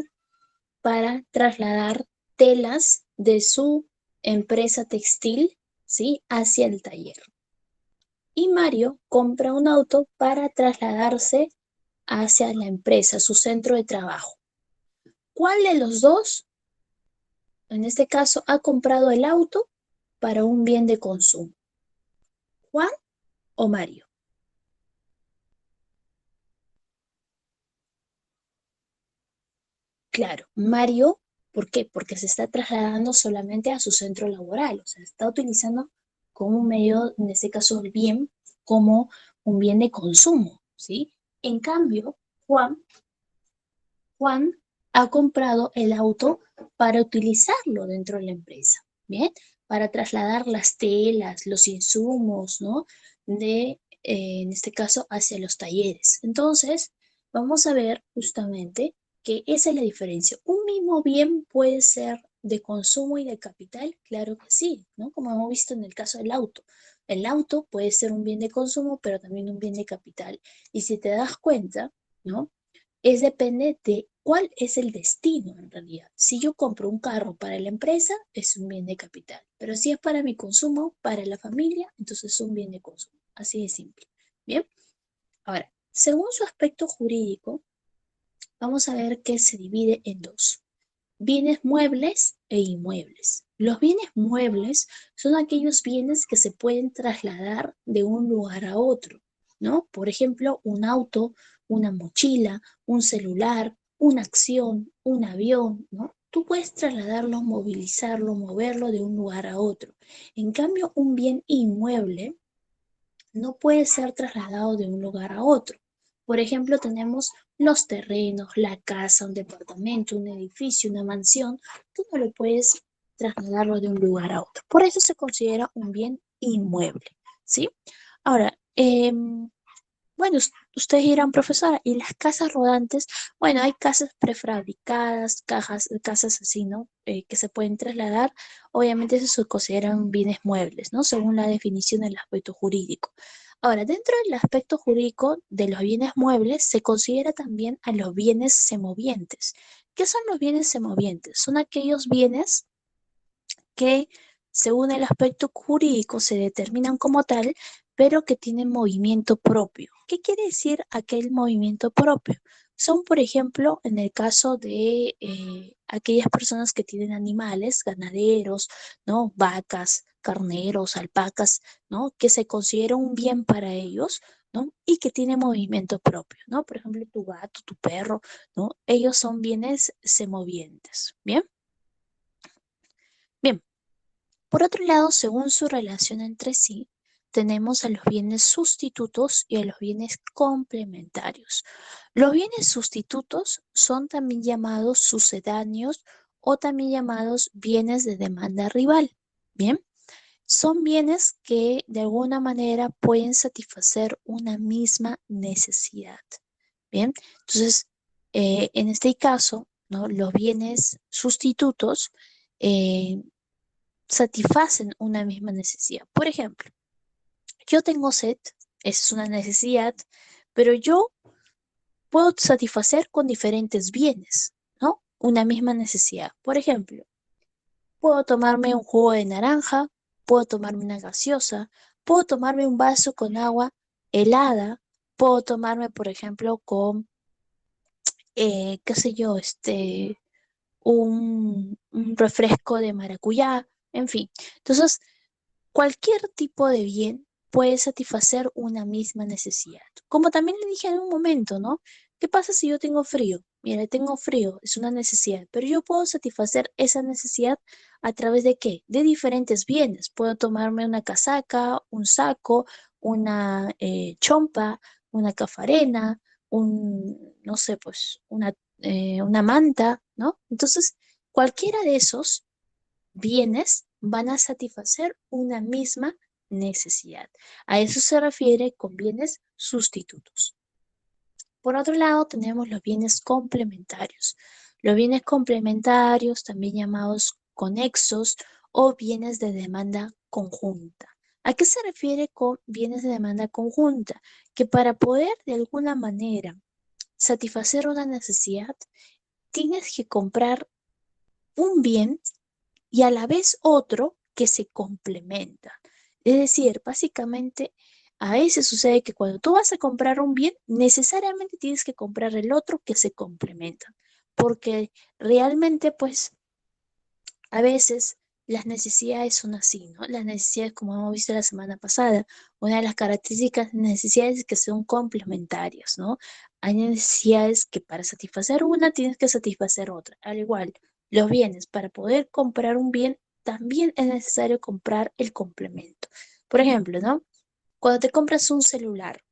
para trasladar telas de su empresa textil, ¿sí? Hacia el taller. Y Mario compra un auto para trasladarse hacia la empresa, su centro de trabajo. ¿Cuál de los dos, en este caso, ha comprado el auto para un bien de consumo? ¿Juan o Mario? Claro, Mario, ¿por qué? Porque se está trasladando solamente a su centro laboral, o sea, está utilizando como un medio, en este caso el bien, como un bien de consumo, ¿sí? En cambio, Juan ha comprado el auto para utilizarlo dentro de la empresa, ¿bien? Para trasladar las telas, los insumos, ¿no? En este caso, hacia los talleres. Entonces, vamos a ver justamente que esa es la diferencia. Un mismo bien puede ser de consumo y de capital, claro que sí, ¿no? Como hemos visto en el caso del auto. El auto puede ser un bien de consumo, pero también un bien de capital. Y si te das cuenta, ¿no? Depende de ¿Cuál es el destino en realidad? Si yo compro un carro para la empresa, es un bien de capital. Pero si es para mi consumo, para la familia, entonces es un bien de consumo. Así de simple. Bien. Ahora, según su aspecto jurídico, vamos a ver que se divide en dos: bienes muebles e inmuebles. Los bienes muebles son aquellos bienes que se pueden trasladar de un lugar a otro, ¿no? Por ejemplo, un auto, una mochila, un celular, una acción, un avión, ¿no? Tú puedes trasladarlo, movilizarlo, moverlo de un lugar a otro. En cambio, un bien inmueble no puede ser trasladado de un lugar a otro. Por ejemplo, tenemos los terrenos, la casa, un departamento, un edificio, una mansión. Tú no lo puedes trasladarlo de un lugar a otro. Por eso se considera un bien inmueble, ¿sí? Ahora, bueno, ustedes dirán, profesora, ¿y las casas rodantes? Bueno, hay casas prefabricadas, casas así, ¿no? Que se pueden trasladar. Obviamente eso se consideran bienes muebles, ¿no? Según la definición del aspecto jurídico. Ahora, dentro del aspecto jurídico de los bienes muebles se considera también a los bienes semovientes. ¿Qué son los bienes semovientes? Son aquellos bienes que, según el aspecto jurídico, se determinan como tal, pero que tienen movimiento propio. ¿Qué quiere decir aquel movimiento propio? Son, por ejemplo, en el caso de aquellas personas que tienen animales, ganaderos, ¿no? Vacas, carneros, alpacas, ¿no? Que se considera un bien para ellos, ¿no? Y que tiene movimiento propio, ¿no? Por ejemplo, tu gato, tu perro, ¿no? Ellos son bienes semovientes, ¿bien? Bien. Por otro lado, según su relación entre sí, tenemos a los bienes sustitutos y a los bienes complementarios. Los bienes sustitutos son también llamados sucedáneos o también llamados bienes de demanda rival. Bien, son bienes que de alguna manera pueden satisfacer una misma necesidad. Bien, entonces, en este caso, ¿no? Los bienes sustitutos eh, satisfacen una misma necesidad. Por ejemplo, yo tengo sed, esa es una necesidad, pero yo puedo satisfacer con diferentes bienes, ¿no? Una misma necesidad. Por ejemplo, puedo tomarme un jugo de naranja, puedo tomarme una gaseosa, puedo tomarme un vaso con agua helada, puedo tomarme, por ejemplo, con, qué sé yo, un refresco de maracuyá, en fin. Entonces, cualquier tipo de bien puede satisfacer una misma necesidad. Como también le dije en un momento, ¿no? ¿Qué pasa si yo tengo frío? Mira, tengo frío, es una necesidad, pero yo puedo satisfacer esa necesidad a través de qué? De diferentes bienes. Puedo tomarme una casaca, un saco, una chompa, una cafarena, no sé, pues una manta, ¿no? Entonces, cualquiera de esos bienes van a satisfacer una misma necesidad. A eso se refiere con bienes sustitutos. Por otro lado, tenemos los bienes complementarios. Los bienes complementarios, también llamados conexos o bienes de demanda conjunta. ¿A qué se refiere con bienes de demanda conjunta? Que para poder de alguna manera satisfacer una necesidad, tienes que comprar un bien y a la vez otro que se complementa. Es decir, básicamente, a veces sucede que cuando tú vas a comprar un bien, necesariamente tienes que comprar el otro que se complementa, porque realmente, pues, a veces las necesidades son así, ¿no? Las necesidades, como hemos visto la semana pasada, una de las características de necesidades es que son complementarias, ¿no? Hay necesidades que para satisfacer una tienes que satisfacer otra. Al igual, los bienes, para poder comprar un bien, también es necesario comprar el complemento. Por ejemplo, ¿no? Cuando te compras un celular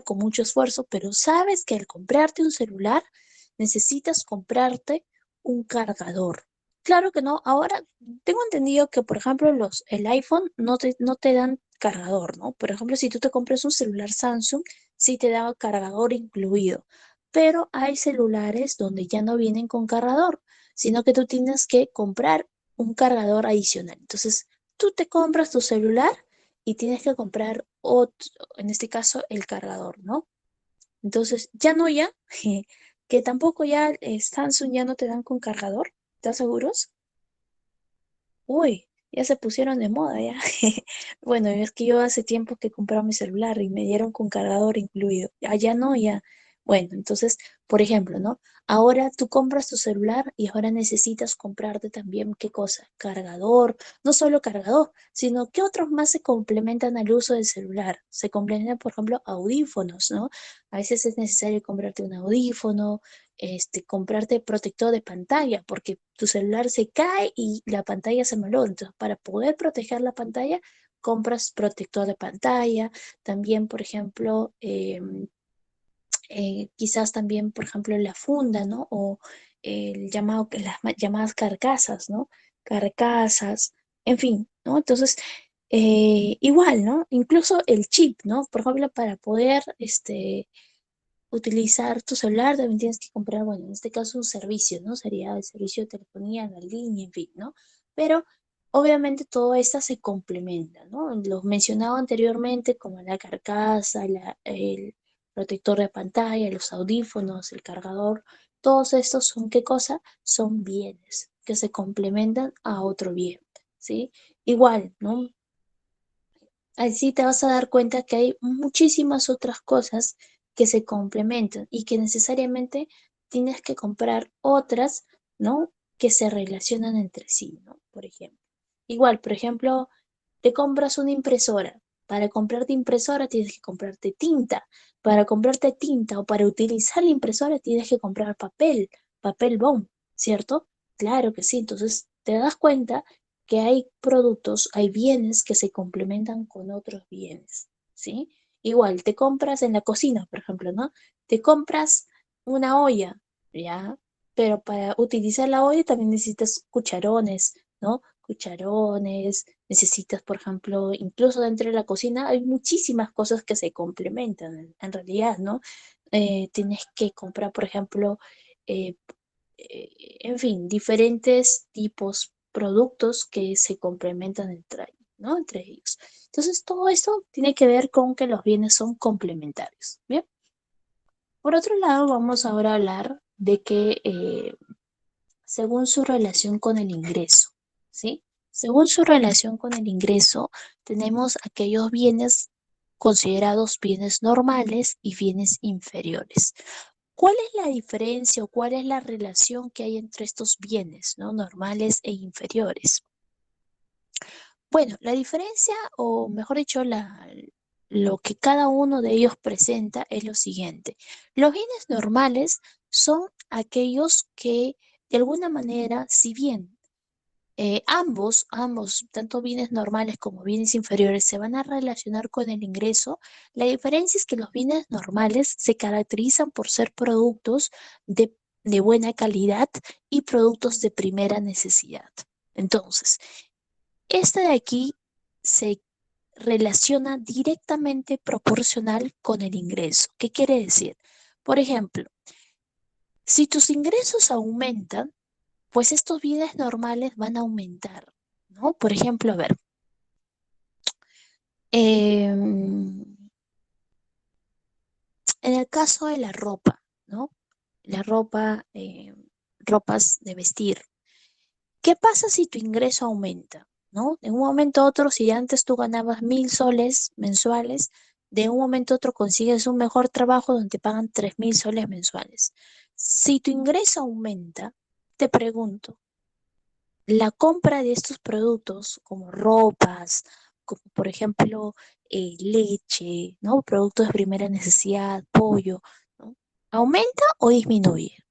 con mucho esfuerzo, pero sabes que al comprarte un celular necesitas comprarte un cargador. Claro que no. Ahora tengo entendido que, por ejemplo, el iPhone no te dan cargador, ¿no? Por ejemplo, si tú te compras un celular Samsung, sí te da cargador incluido. Pero hay celulares donde ya no vienen con cargador, sino que tú tienes que comprar un cargador adicional. Entonces, tú te compras tu celular y tienes que comprar otro, en este caso el cargador, ¿no? Entonces, ya no ya, que tampoco ya Samsung ya no te dan con cargador, ¿estás seguros? Uy, ya se pusieron de moda ya. Bueno, es que yo hace tiempo que compré mi celular y me dieron con cargador incluido. Ya no, ya. Bueno, entonces, por ejemplo, ¿no? Ahora tú compras tu celular y ahora necesitas comprarte también, ¿qué cosa? Cargador, no solo cargador, sino que otros más se complementan al uso del celular. Se complementan, por ejemplo, audífonos, ¿no? A veces es necesario comprarte un audífono, comprarte protector de pantalla, porque tu celular se cae y la pantalla se malogra. Entonces, para poder proteger la pantalla, compras protector de pantalla. También, por ejemplo, quizás también, por ejemplo, la funda, ¿no? O el llamado, llamadas carcasas, ¿no? Carcasas, en fin, ¿no? Entonces, igual, ¿no? Incluso el chip, ¿no? Por ejemplo, para poder, utilizar tu celular, también tienes que comprar, bueno, en este caso un servicio, ¿no? Sería el servicio de telefonía en la línea, en fin, ¿no? Pero obviamente todo esto se complementa, ¿no? Los mencionado anteriormente, como la carcasa, el protector de pantalla, los audífonos, el cargador, todos estos son, ¿qué cosa? Son bienes que se complementan a otro bien, ¿sí? Igual, ¿no? Así te vas a dar cuenta que hay muchísimas otras cosas que se complementan y que necesariamente tienes que comprar otras, ¿no? Que se relacionan entre sí, ¿no? Por ejemplo. Igual, por ejemplo, te compras una impresora. Para comprarte impresora tienes que comprarte tinta. Para comprarte tinta o para utilizar la impresora tienes que comprar papel, papel bond, ¿cierto? Claro que sí. Entonces te das cuenta que hay productos, hay bienes que se complementan con otros bienes, ¿sí? Igual, te compras en la cocina, por ejemplo, ¿no? Te compras una olla, ¿ya? Pero para utilizar la olla también necesitas cucharones, ¿no? Cucharones, necesitas, por ejemplo, incluso dentro de la cocina hay muchísimas cosas que se complementan en realidad, ¿no? Tienes que comprar, por ejemplo, eh, en fin, diferentes tipos, productos que se complementan entre, ¿no? Entre ellos. Entonces, todo esto tiene que ver con que los bienes son complementarios. Bien. Por otro lado, vamos ahora a hablar de que según su relación con el ingreso, ¿sí? Según su relación con el ingreso, tenemos aquellos bienes considerados bienes normales y bienes inferiores. ¿Cuál es la diferencia o cuál es la relación que hay entre estos bienes, ¿no? Normales e inferiores? Bueno, la diferencia, o mejor dicho, lo que cada uno de ellos presenta es lo siguiente. Los bienes normales son aquellos que, de alguna manera, si bien ambos, tanto bienes normales como bienes inferiores, se van a relacionar con el ingreso. La diferencia es que los bienes normales se caracterizan por ser productos de buena calidad y productos de primera necesidad. Entonces, este de aquí se relaciona directamente proporcional con el ingreso. ¿Qué quiere decir? Por ejemplo, si tus ingresos aumentan, pues estos bienes normales van a aumentar, ¿no? Por ejemplo, a ver, en el caso de la ropa, ¿no? La ropa, ropas de vestir. ¿Qué pasa si tu ingreso aumenta? ¿No? De un momento a otro, si antes tú ganabas 1.000 soles mensuales, de un momento a otro consigues un mejor trabajo donde te pagan 3.000 soles mensuales. Si tu ingreso aumenta, te pregunto, la compra de estos productos como ropas, como por ejemplo leche, ¿no? Productos de primera necesidad, pollo, ¿no? ¿Aumenta o disminuye?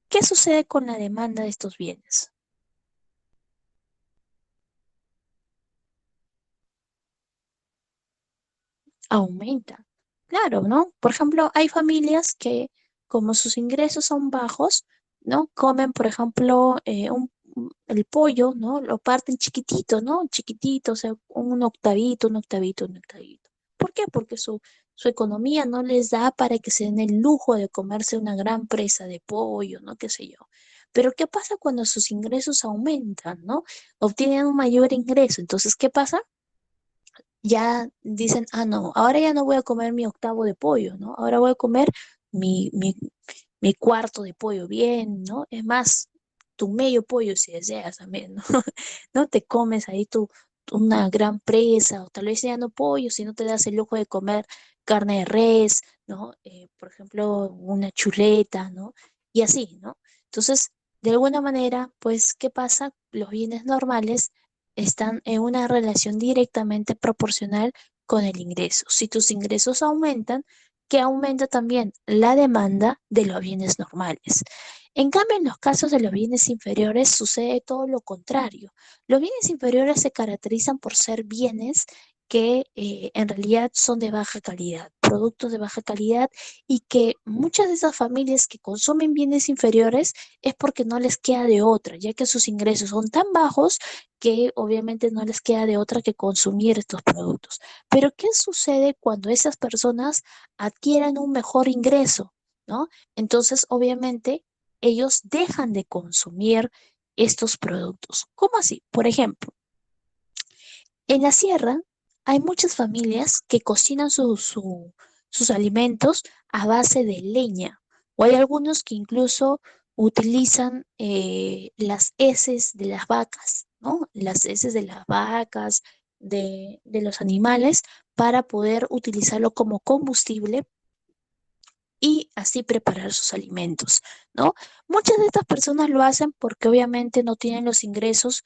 ¿Qué sucede con la demanda de estos bienes? Aumenta. Claro, ¿no? Por ejemplo, hay familias que, como sus ingresos son bajos, ¿no? Comen, por ejemplo, el pollo, ¿no? Lo parten chiquitito, ¿no? Chiquitito, o sea, un octavito, un octavito, un octavito. ¿Por qué? Porque su economía no les da para que se den el lujo de comerse una gran presa de pollo, ¿no? Qué sé yo. Pero ¿qué pasa cuando sus ingresos aumentan, ¿no? Obtienen un mayor ingreso. Entonces, ¿qué pasa? ya dicen, ah, no, ahora ya no voy a comer mi octavo de pollo, ¿no? Ahora voy a comer mi, mi, mi cuarto de pollo bien, ¿no? Es más, tu medio pollo si deseas también, ¿no? No te comes ahí una gran presa, o tal vez ya no pollo, si no te das el lujo de comer carne de res, ¿no? Por ejemplo, una chuleta, ¿no? Y así, ¿no? Entonces, de alguna manera, pues, ¿qué pasa? Los bienes normales están en una relación directamente proporcional con el ingreso. Si tus ingresos aumentan, que aumenta también la demanda de los bienes normales. En cambio, en los casos de los bienes inferiores sucede todo lo contrario. Los bienes inferiores se caracterizan por ser bienes que en realidad son de baja calidad, productos de baja calidad y que muchas de esas familias que consumen bienes inferiores es porque no les queda de otra, ya que sus ingresos son tan bajos que obviamente no les queda de otra que consumir estos productos. Pero ¿qué sucede cuando esas personas adquieren un mejor ingreso? ¿No? Entonces, obviamente, ellos dejan de consumir estos productos. ¿Cómo así? Por ejemplo, en la sierra hay muchas familias que cocinan sus alimentos a base de leña, o hay algunos que incluso utilizan las heces de las vacas, ¿no? Las heces de las vacas, de los animales, para poder utilizarlo como combustible y así preparar sus alimentos, ¿no? Muchas de estas personas lo hacen porque obviamente no tienen los ingresos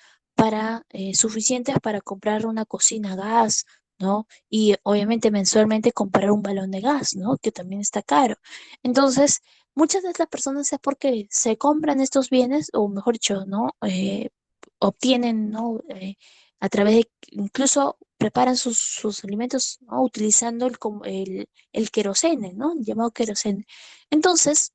suficientes para comprar una cocina a gas, ¿no? Y obviamente mensualmente comprar un balón de gas, ¿no? Que también está caro. Entonces, muchas de estas personas es porque se compran estos bienes, o mejor dicho, ¿no? Obtienen, ¿no? A través de, incluso preparan sus alimentos, ¿no? Utilizando el querosene, ¿no? El llamado querosene. Entonces,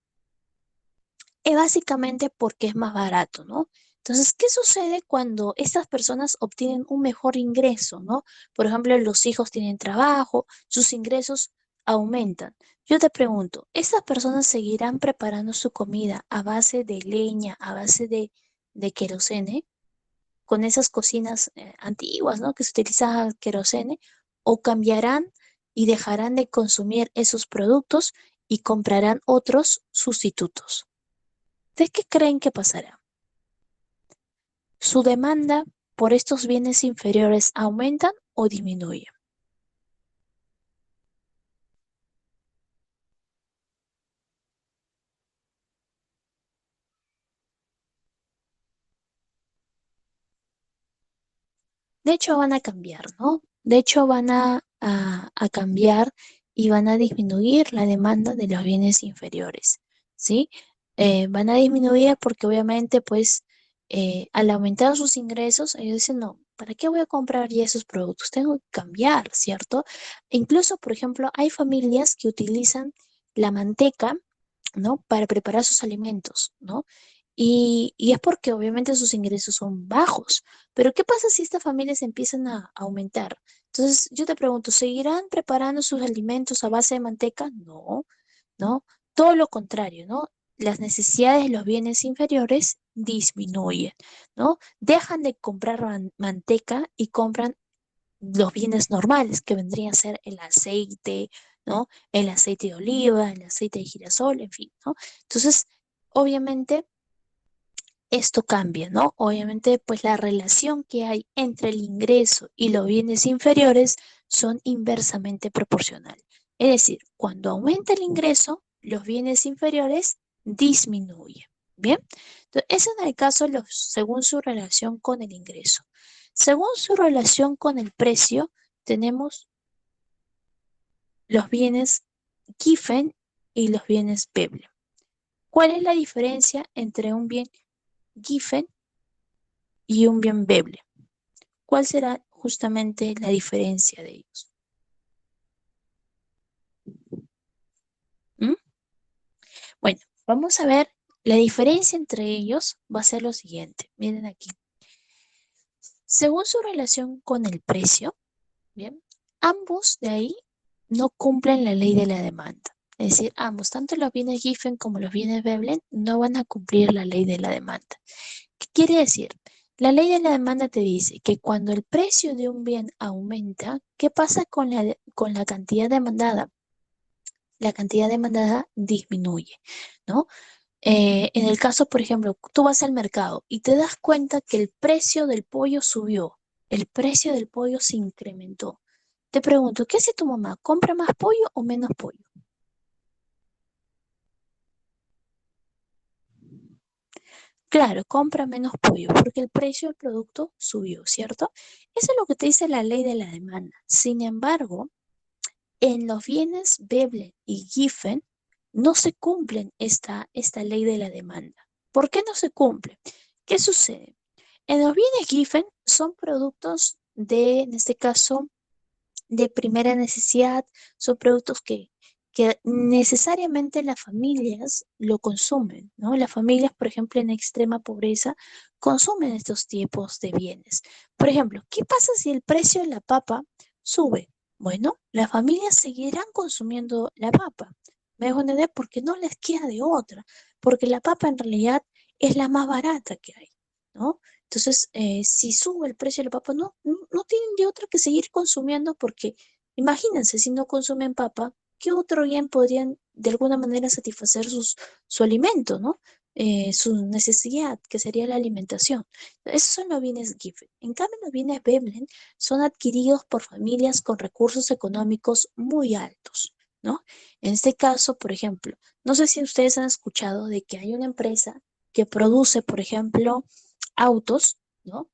es básicamente porque es más barato, ¿no? Entonces, ¿qué sucede cuando estas personas obtienen un mejor ingreso, ¿no? Por ejemplo, los hijos tienen trabajo, sus ingresos aumentan. Yo te pregunto, ¿estas personas seguirán preparando su comida a base de leña, a base de querosene, con esas cocinas antiguas, ¿no? Que se utiliza querosene, o cambiarán y dejarán de consumir esos productos y comprarán otros sustitutos? ¿De qué creen que pasará? ¿Su demanda por estos bienes inferiores aumentan o disminuye? De hecho, van a cambiar, ¿no? De hecho, van a cambiar y van a disminuir la demanda de los bienes inferiores, ¿sí? Van a disminuir porque obviamente, pues, al aumentar sus ingresos, ellos dicen, no, ¿para qué voy a comprar ya esos productos? Tengo que cambiar, ¿cierto? E incluso, por ejemplo, hay familias que utilizan la manteca, ¿no? Para preparar sus alimentos, ¿no? Y es porque obviamente sus ingresos son bajos. Pero ¿qué pasa si estas familias empiezan a aumentar? Entonces, yo te pregunto, ¿seguirán preparando sus alimentos a base de manteca? No, ¿no? Todo lo contrario, ¿no? Las necesidades de los bienes inferiores disminuyen, ¿no? Dejan de comprar manteca y compran los bienes normales, que vendrían a ser el aceite, ¿no? El aceite de oliva, el aceite de girasol, en fin, ¿no? Entonces, obviamente, esto cambia, ¿no? Obviamente, pues la relación que hay entre el ingreso y los bienes inferiores son inversamente proporcional. Es decir, cuando aumenta el ingreso, los bienes inferiores disminuyen. Bien, entonces, ese es el caso según su relación con el ingreso. Según su relación con el precio, tenemos los bienes Giffen y los bienes Veblen. ¿Cuál es la diferencia entre un bien Giffen y un bien Veblen? ¿Cuál será justamente la diferencia de ellos? ¿Mm? Bueno, vamos a ver, la diferencia entre ellos va a ser lo siguiente. Miren aquí. Según su relación con el precio, bien, ambos de ahí no cumplen la ley de la demanda. Es decir, ambos, tanto los bienes Giffen como los bienes Veblen, no van a cumplir la ley de la demanda. ¿Qué quiere decir? La ley de la demanda te dice que cuando el precio de un bien aumenta, ¿qué pasa con la cantidad demandada? La cantidad demandada disminuye, ¿no? En el caso, por ejemplo, tú vas al mercado y te das cuenta que el precio del pollo subió, el precio del pollo se incrementó. Te pregunto, ¿qué hace tu mamá? ¿Compra más pollo o menos pollo? Claro, compra menos pollo porque el precio del producto subió, ¿cierto? Eso es lo que te dice la ley de la demanda. Sin embargo, en los bienes Veblen y Giffen no se cumplen esta ley de la demanda. ¿Por qué no se cumple? ¿Qué sucede? En los bienes Giffen son productos en este caso, de primera necesidad, son productos que necesariamente las familias lo consumen, ¿no? Las familias, por ejemplo, en extrema pobreza, consumen estos tipos de bienes. Por ejemplo, ¿qué pasa si el precio de la papa sube? Bueno, las familias seguirán consumiendo la papa. Me dejo entender porque no les queda de otra, porque la papa en realidad es la más barata que hay, ¿no? Entonces, si sube el precio de la papa, no tienen de otra que seguir consumiendo porque imagínense, si no consumen papa, ¿qué otro bien podrían de alguna manera satisfacer su alimento, ¿no? Su necesidad, que sería la alimentación. Esos son los bienes Giffen. En cambio, los bienes Veblen son adquiridos por familias con recursos económicos muy altos, ¿no? En este caso, por ejemplo, no sé si ustedes han escuchado de que hay una empresa que produce, por ejemplo, autos, ¿no?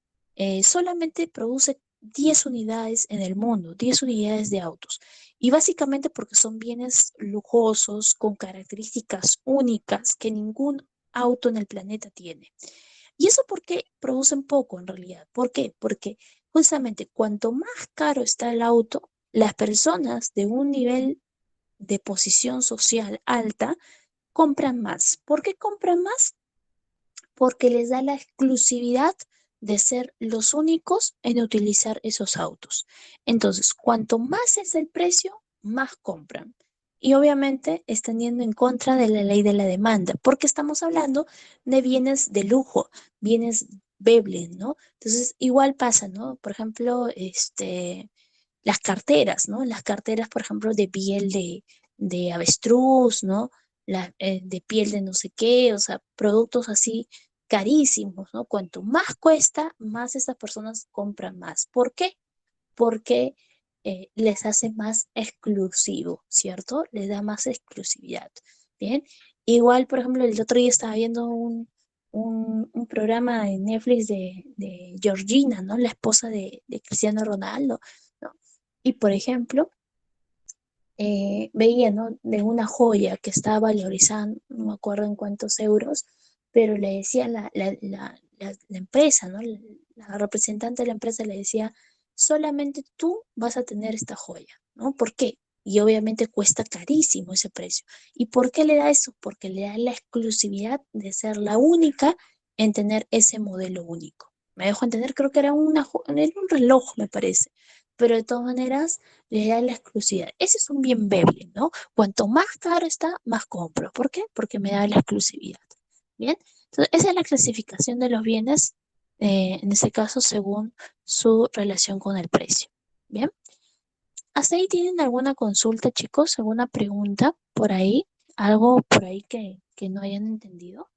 Solamente produce 10 unidades en el mundo, 10 unidades de autos. Y básicamente porque son bienes lujosos, con características únicas que ningún auto en el planeta tiene. ¿Y eso por qué producen poco en realidad? ¿Por qué? Porque justamente cuanto más caro está el auto, las personas de un nivel de posición social alta compran más. ¿Por qué compran más? Porque les da la exclusividad de ser los únicos en utilizar esos autos. Entonces, cuanto más es el precio, más compran. Y obviamente están yendo en contra de la ley de la demanda, porque estamos hablando de bienes de lujo, bienes Veblen, ¿no? Entonces, igual pasa, ¿no? Por ejemplo, las carteras, ¿no? Las carteras, por ejemplo, de piel de avestruz, ¿no? De piel de no sé qué, o sea, productos así carísimos, ¿no? Cuanto más cuesta, más estas personas compran más. ¿Por qué? Porque les hace más exclusivo, ¿cierto? Les da más exclusividad. Bien, igual, por ejemplo, el otro día estaba viendo un programa en Netflix de Georgina, ¿no? La esposa de Cristiano Ronaldo, ¿no? Y, por ejemplo, veía, ¿no? De una joya que estaba valorizando, no me acuerdo en cuántos euros, pero le decía la empresa, ¿no? La representante de la empresa le decía, solamente tú vas a tener esta joya, ¿no? ¿Por qué? Y obviamente cuesta carísimo ese precio. ¿Y por qué le da eso? Porque le da la exclusividad de ser la única en tener ese modelo único. Me dejo entender, creo que era un reloj, me parece. Pero de todas maneras, le da la exclusividad. Ese es un bien Veblen, ¿no? Cuanto más caro está, más compro. ¿Por qué? Porque me da la exclusividad. Bien, entonces esa es la clasificación de los bienes, en este caso según su relación con el precio. Bien, ¿hasta ahí tienen alguna consulta, chicos? ¿Alguna pregunta por ahí? ¿Algo por ahí que no hayan entendido?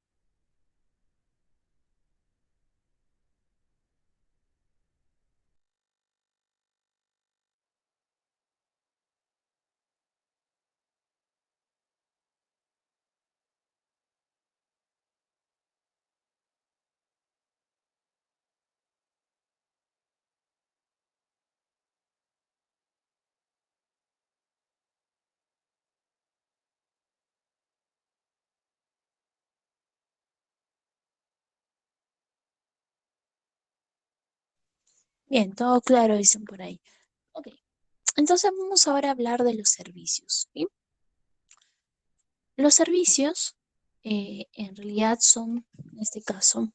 Bien, todo claro, dicen por ahí. Ok, entonces vamos ahora a hablar de los servicios. ¿Sí? Los servicios, en realidad son, en este caso,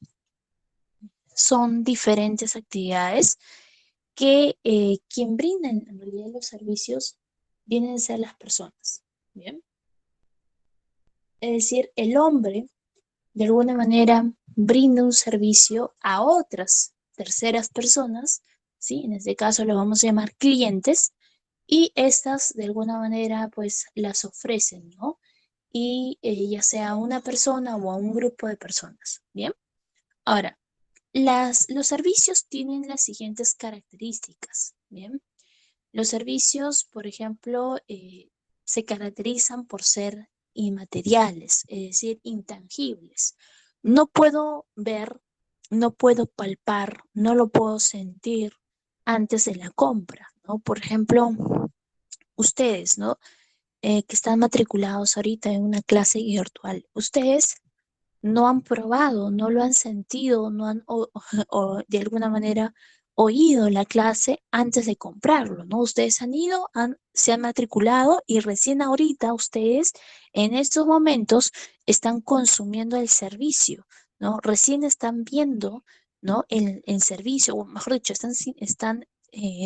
son diferentes actividades que quien brinda en realidad los servicios vienen a ser las personas. Bien, es decir, el hombre, de alguna manera, brinda un servicio a otras terceras personas, ¿sí? En este caso lo vamos a llamar clientes, y estas de alguna manera pues las ofrecen, ¿no? Y ya sea a una persona o a un grupo de personas, ¿bien? Ahora, los servicios tienen las siguientes características, ¿bien? Los servicios, por ejemplo, se caracterizan por ser inmateriales, es decir, intangibles. No puedo ver, no puedo palpar, no lo puedo sentir antes de la compra, ¿no? Por ejemplo, ustedes, ¿no? Que están matriculados ahorita en una clase virtual, ustedes no han probado, no lo han sentido, no han o de alguna manera oído la clase antes de comprarlo, ¿no? Ustedes han ido, se han matriculado y recién ahorita ustedes en estos momentos están consumiendo el servicio, ¿no? Recién están viendo, ¿no? El servicio, o mejor dicho, están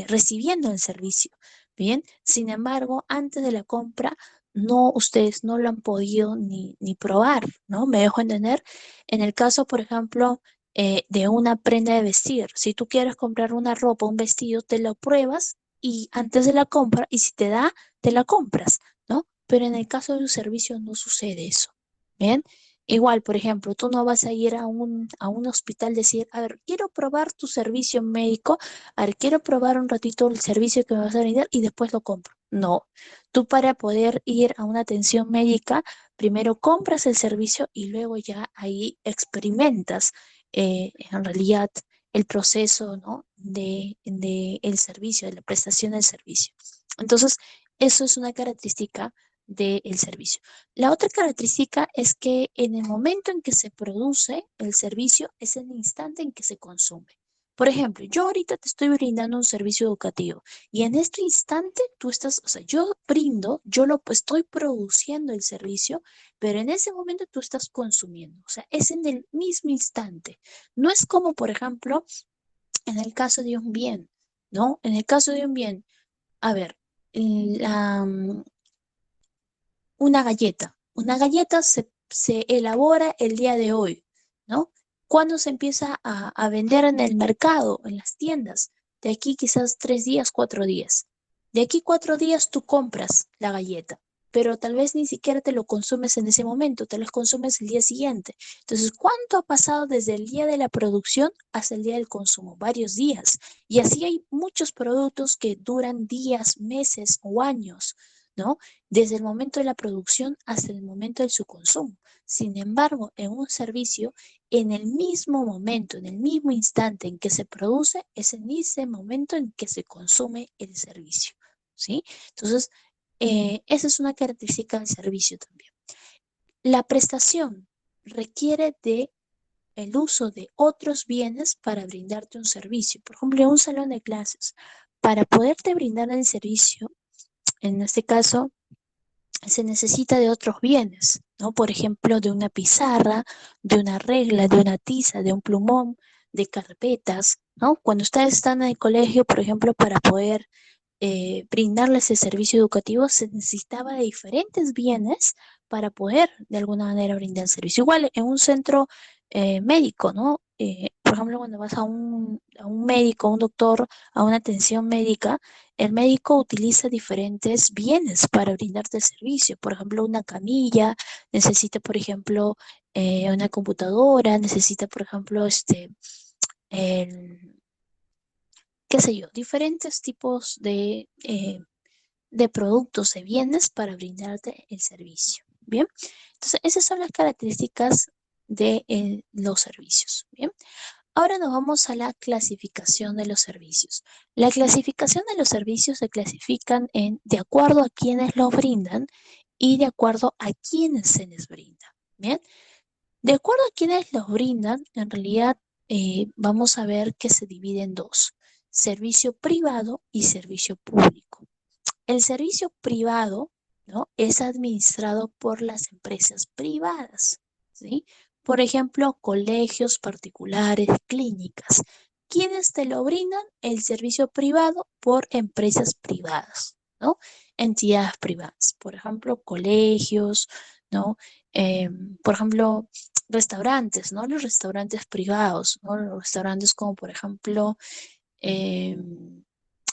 recibiendo el servicio. Bien, sin embargo, antes de la compra no, ustedes no lo han podido ni probar, ¿no? Me dejo entender. En el caso, por ejemplo, de una prenda de vestir, si tú quieres comprar una ropa, un vestido, te lo pruebas y antes de la compra, y si te da, te la compras, ¿no? Pero en el caso de un servicio no sucede eso, ¿bien? Igual, por ejemplo, tú no vas a ir a un hospital y decir, a ver, quiero probar tu servicio médico, a ver, quiero probar un ratito el servicio que me vas a brindar y después lo compro. No, tú para poder ir a una atención médica, primero compras el servicio y luego ya ahí experimentas en realidad el proceso, ¿no? de el servicio, de la prestación del servicio. Entonces, eso es una característica del servicio. La otra característica es que en el momento en que se produce el servicio es el instante en que se consume. Por ejemplo, yo ahorita te estoy brindando un servicio educativo. Y en este instante tú estás, o sea, yo brindo, yo lo estoy produciendo el servicio, pero en ese momento tú estás consumiendo. O sea, es en el mismo instante. No es como, por ejemplo, en el caso de un bien, ¿no? En el caso de un bien, a ver, la, una galleta. Una galleta se elabora el día de hoy, ¿no? ¿Cuándo se empieza a vender en el mercado, en las tiendas? De aquí quizás 3 días, 4 días. De aquí 4 días tú compras la galleta, pero tal vez ni siquiera te lo consumes en ese momento, te lo consumes el día siguiente. Entonces, ¿cuánto ha pasado desde el día de la producción hasta el día del consumo? Varios días. Y así hay muchos productos que duran días, meses o años, ¿no? Desde el momento de la producción hasta el momento de su consumo. Sin embargo, en un servicio, en el mismo momento, en el mismo instante en que se produce, es en ese momento en que se consume el servicio, ¿sí? Entonces, esa es una característica del servicio también. La prestación requiere de el uso de otros bienes para brindarte un servicio. Por ejemplo, un salón de clases. Para poderte brindar el servicio, en este caso, se necesita de otros bienes, ¿no? Por ejemplo, de una pizarra, de una regla, de una tiza, de un plumón, de carpetas, ¿no? Cuando ustedes están en el colegio, por ejemplo, para poder brindarles el servicio educativo, se necesitaba de diferentes bienes para poder de alguna manera brindar el servicio. Igual en un centro médico, ¿no? Por ejemplo, cuando vas a un médico, a un doctor, a una atención médica, el médico utiliza diferentes bienes para brindarte el servicio. Por ejemplo, una camilla, necesita, por ejemplo, una computadora, necesita, por ejemplo, el, qué sé yo, diferentes tipos de productos, de bienes para brindarte el servicio. Bien, entonces esas son las características de los servicios. Bien, ahora nos vamos a la clasificación de los servicios. La clasificación de los servicios se clasifican de acuerdo a quienes los brindan y de acuerdo a quienes se les brinda. Bien, de acuerdo a quienes los brindan, en realidad vamos a ver que se divide en dos: servicio privado y servicio público. El servicio privado, ¿no? Es administrado por las empresas privadas, ¿sí? Por ejemplo, colegios particulares, clínicas. ¿Quiénes te lo brindan? El servicio privado por empresas privadas, ¿no? Entidades privadas, por ejemplo, colegios, ¿no? Eh, por ejemplo, restaurantes, ¿no? Los restaurantes privados, ¿no? Los restaurantes como, por ejemplo, eh,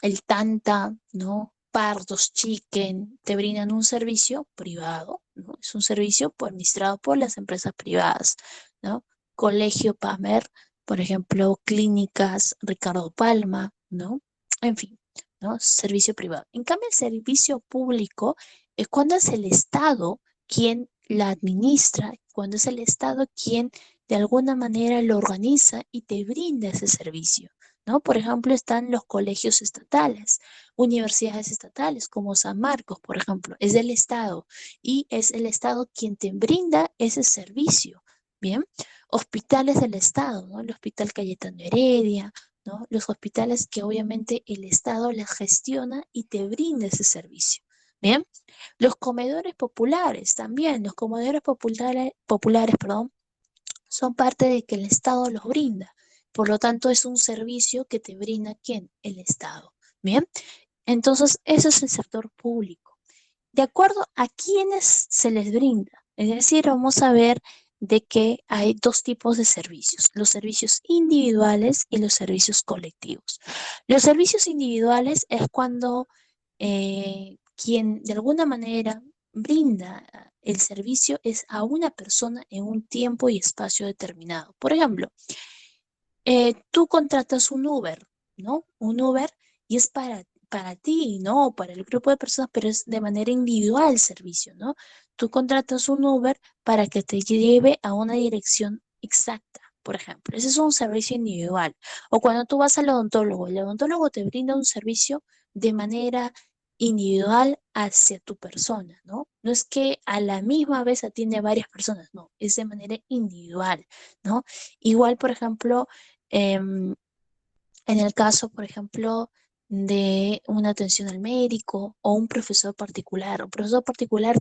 el Tanta, ¿no? Pardos Chicken, te brindan un servicio privado, ¿no? Es un servicio administrado por las empresas privadas, ¿no? Colegio Pamer, por ejemplo, clínicas Ricardo Palma, ¿no? En fin, ¿no? Servicio privado. En cambio, el servicio público es cuando es el Estado quien la administra, cuando es el Estado quien de alguna manera lo organiza y te brinda ese servicio. ¿No? Por ejemplo, están los colegios estatales, universidades estatales como San Marcos, por ejemplo, es del Estado y es el Estado quien te brinda ese servicio. Bien, hospitales del Estado, ¿no? El Hospital Cayetano Heredia, ¿no? Los hospitales que obviamente el Estado les gestiona y te brinda ese servicio. Bien, los comedores populares también, los comedores populares, perdón, son parte de que el Estado los brinda. Por lo tanto, es un servicio que te brinda ¿quién? El Estado. Bien, entonces eso es el sector público. De acuerdo a quiénes se les brinda. Es decir, vamos a ver de que hay dos tipos de servicios, los servicios individuales y los servicios colectivos. Los servicios individuales es cuando quien de alguna manera brinda el servicio es a una persona en un tiempo y espacio determinado. Por ejemplo, tú contratas un Uber, ¿no? Un Uber y es para ti, ¿no? Para el grupo de personas, pero es de manera individual el servicio, ¿no? Tú contratas un Uber para que te lleve a una dirección exacta, por ejemplo. Ese es un servicio individual. O cuando tú vas al odontólogo, el odontólogo te brinda un servicio de manera individual hacia tu persona, ¿no? No es que a la misma vez atiende a varias personas, no, es de manera individual, ¿no? Igual, por ejemplo, Em, en el caso, por ejemplo, de una atención al médico o un profesor particular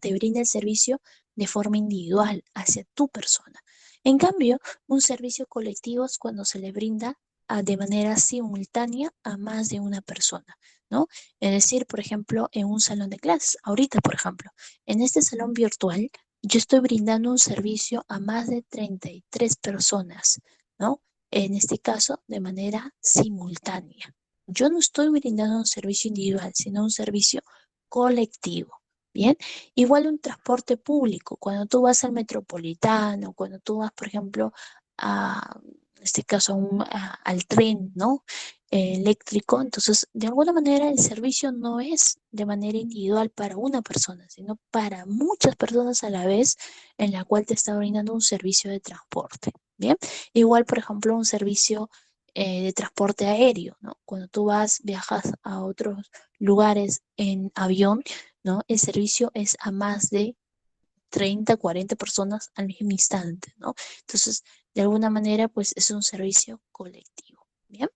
te brinda el servicio de forma individual hacia tu persona. En cambio, un servicio colectivo es cuando se le brinda de manera simultánea a más de una persona, ¿no? Es decir, por ejemplo, en un salón de clases, ahorita, por ejemplo, en este salón virtual, yo estoy brindando un servicio a más de 33 personas, ¿no? En este caso de manera simultánea. Yo no estoy brindando un servicio individual, sino un servicio colectivo. Bien, igual un transporte público, cuando tú vas al metropolitano, cuando tú vas, por ejemplo, en este caso, al tren, ¿no? Eléctrico, entonces, de alguna manera, el servicio no es de manera individual para una persona, sino para muchas personas a la vez, en la cual te está brindando un servicio de transporte. Bien, igual, por ejemplo, un servicio de transporte aéreo, ¿no? Cuando tú viajas a otros lugares en avión, ¿no? El servicio es a más de 30, 40 personas al mismo instante, ¿no? Entonces, de alguna manera, pues es un servicio colectivo, ¿bien?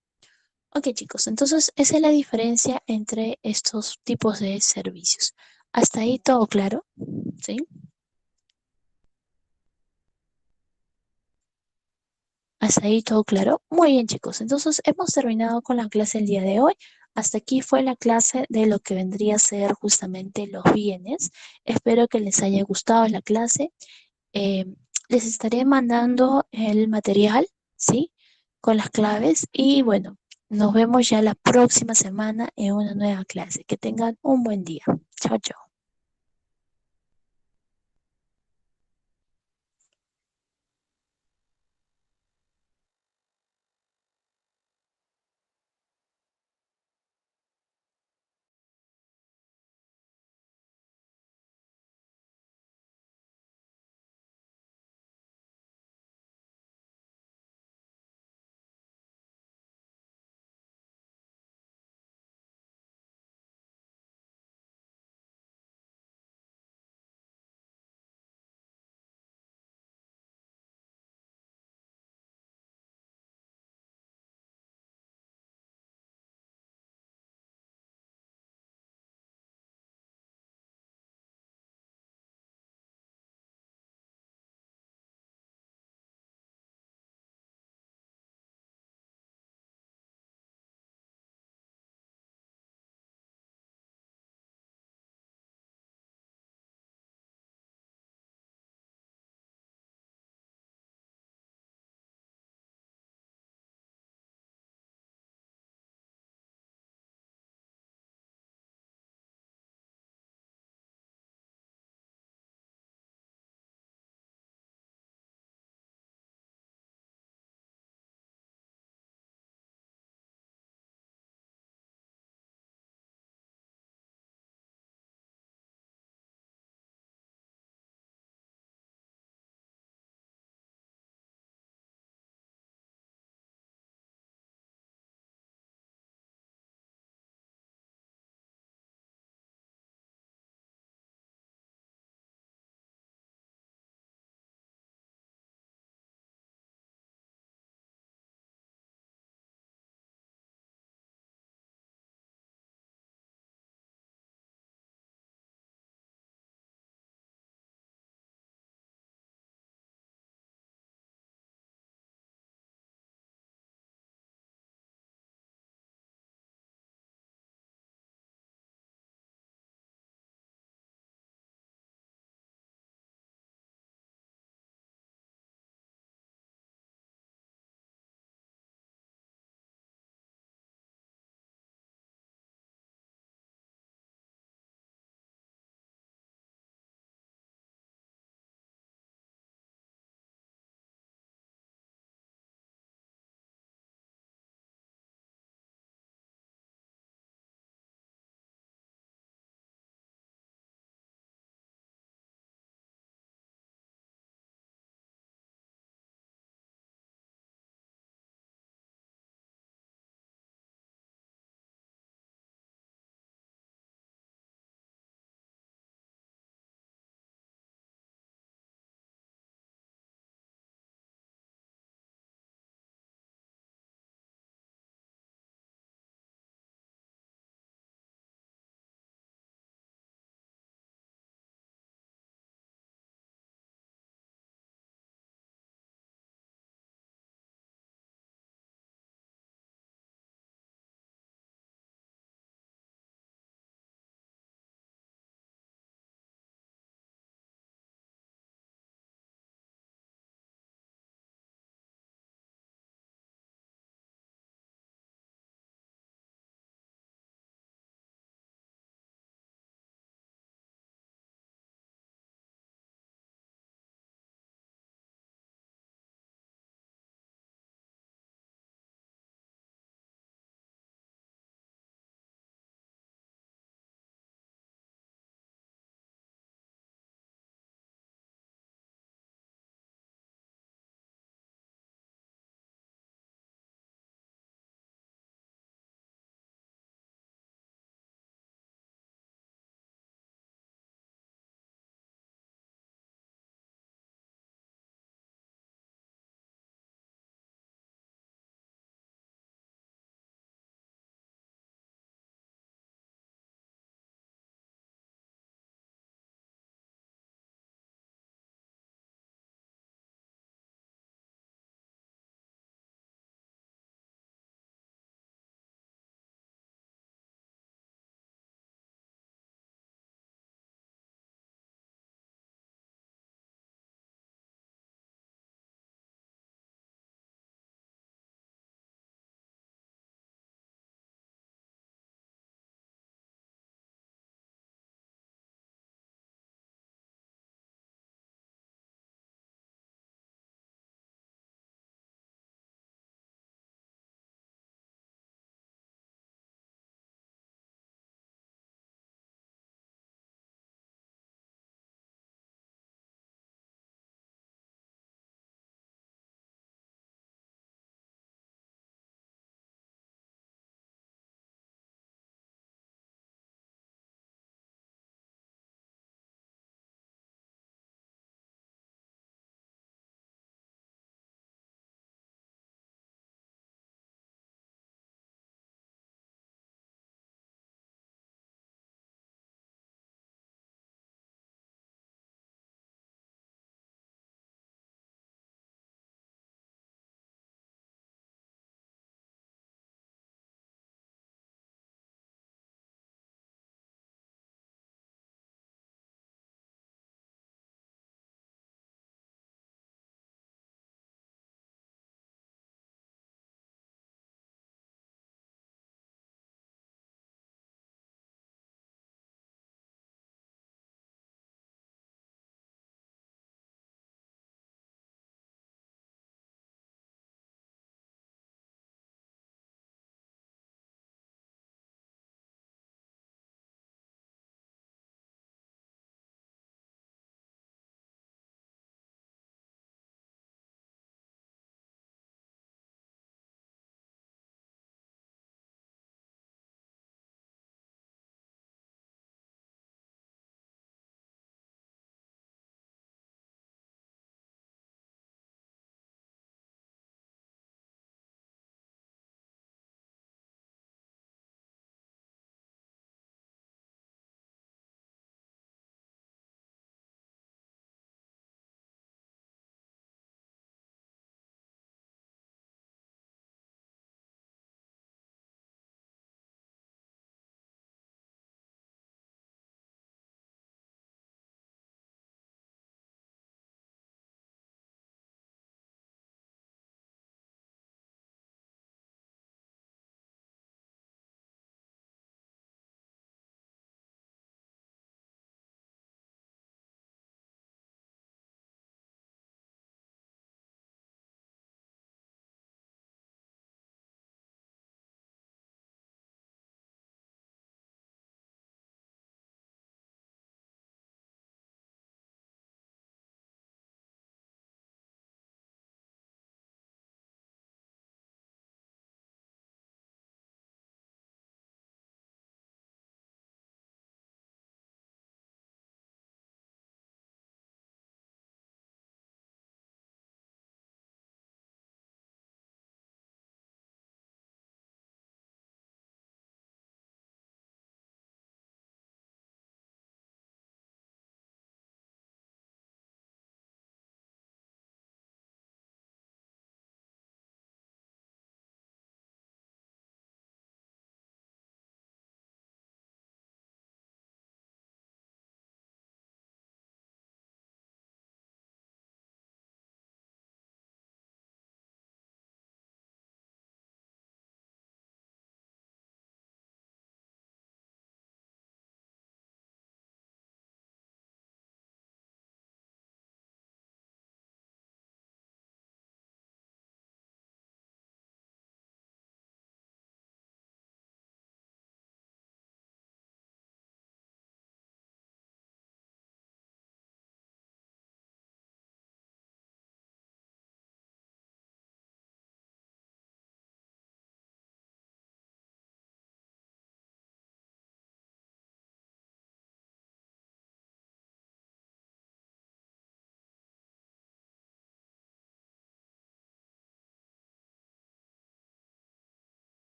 Ok, chicos, entonces esa es la diferencia entre estos tipos de servicios. ¿Hasta ahí todo claro? ¿Sí? ¿Hasta ahí todo claro? Muy bien, chicos. Entonces hemos terminado con la clase el día de hoy. Hasta aquí fue la clase de lo que vendría a ser justamente los bienes. Espero que les haya gustado la clase. Eh, Les estaré mandando el material, ¿sí? Con las claves. Y bueno, nos vemos ya la próxima semana en una nueva clase. Que tengan un buen día. Chao, chao.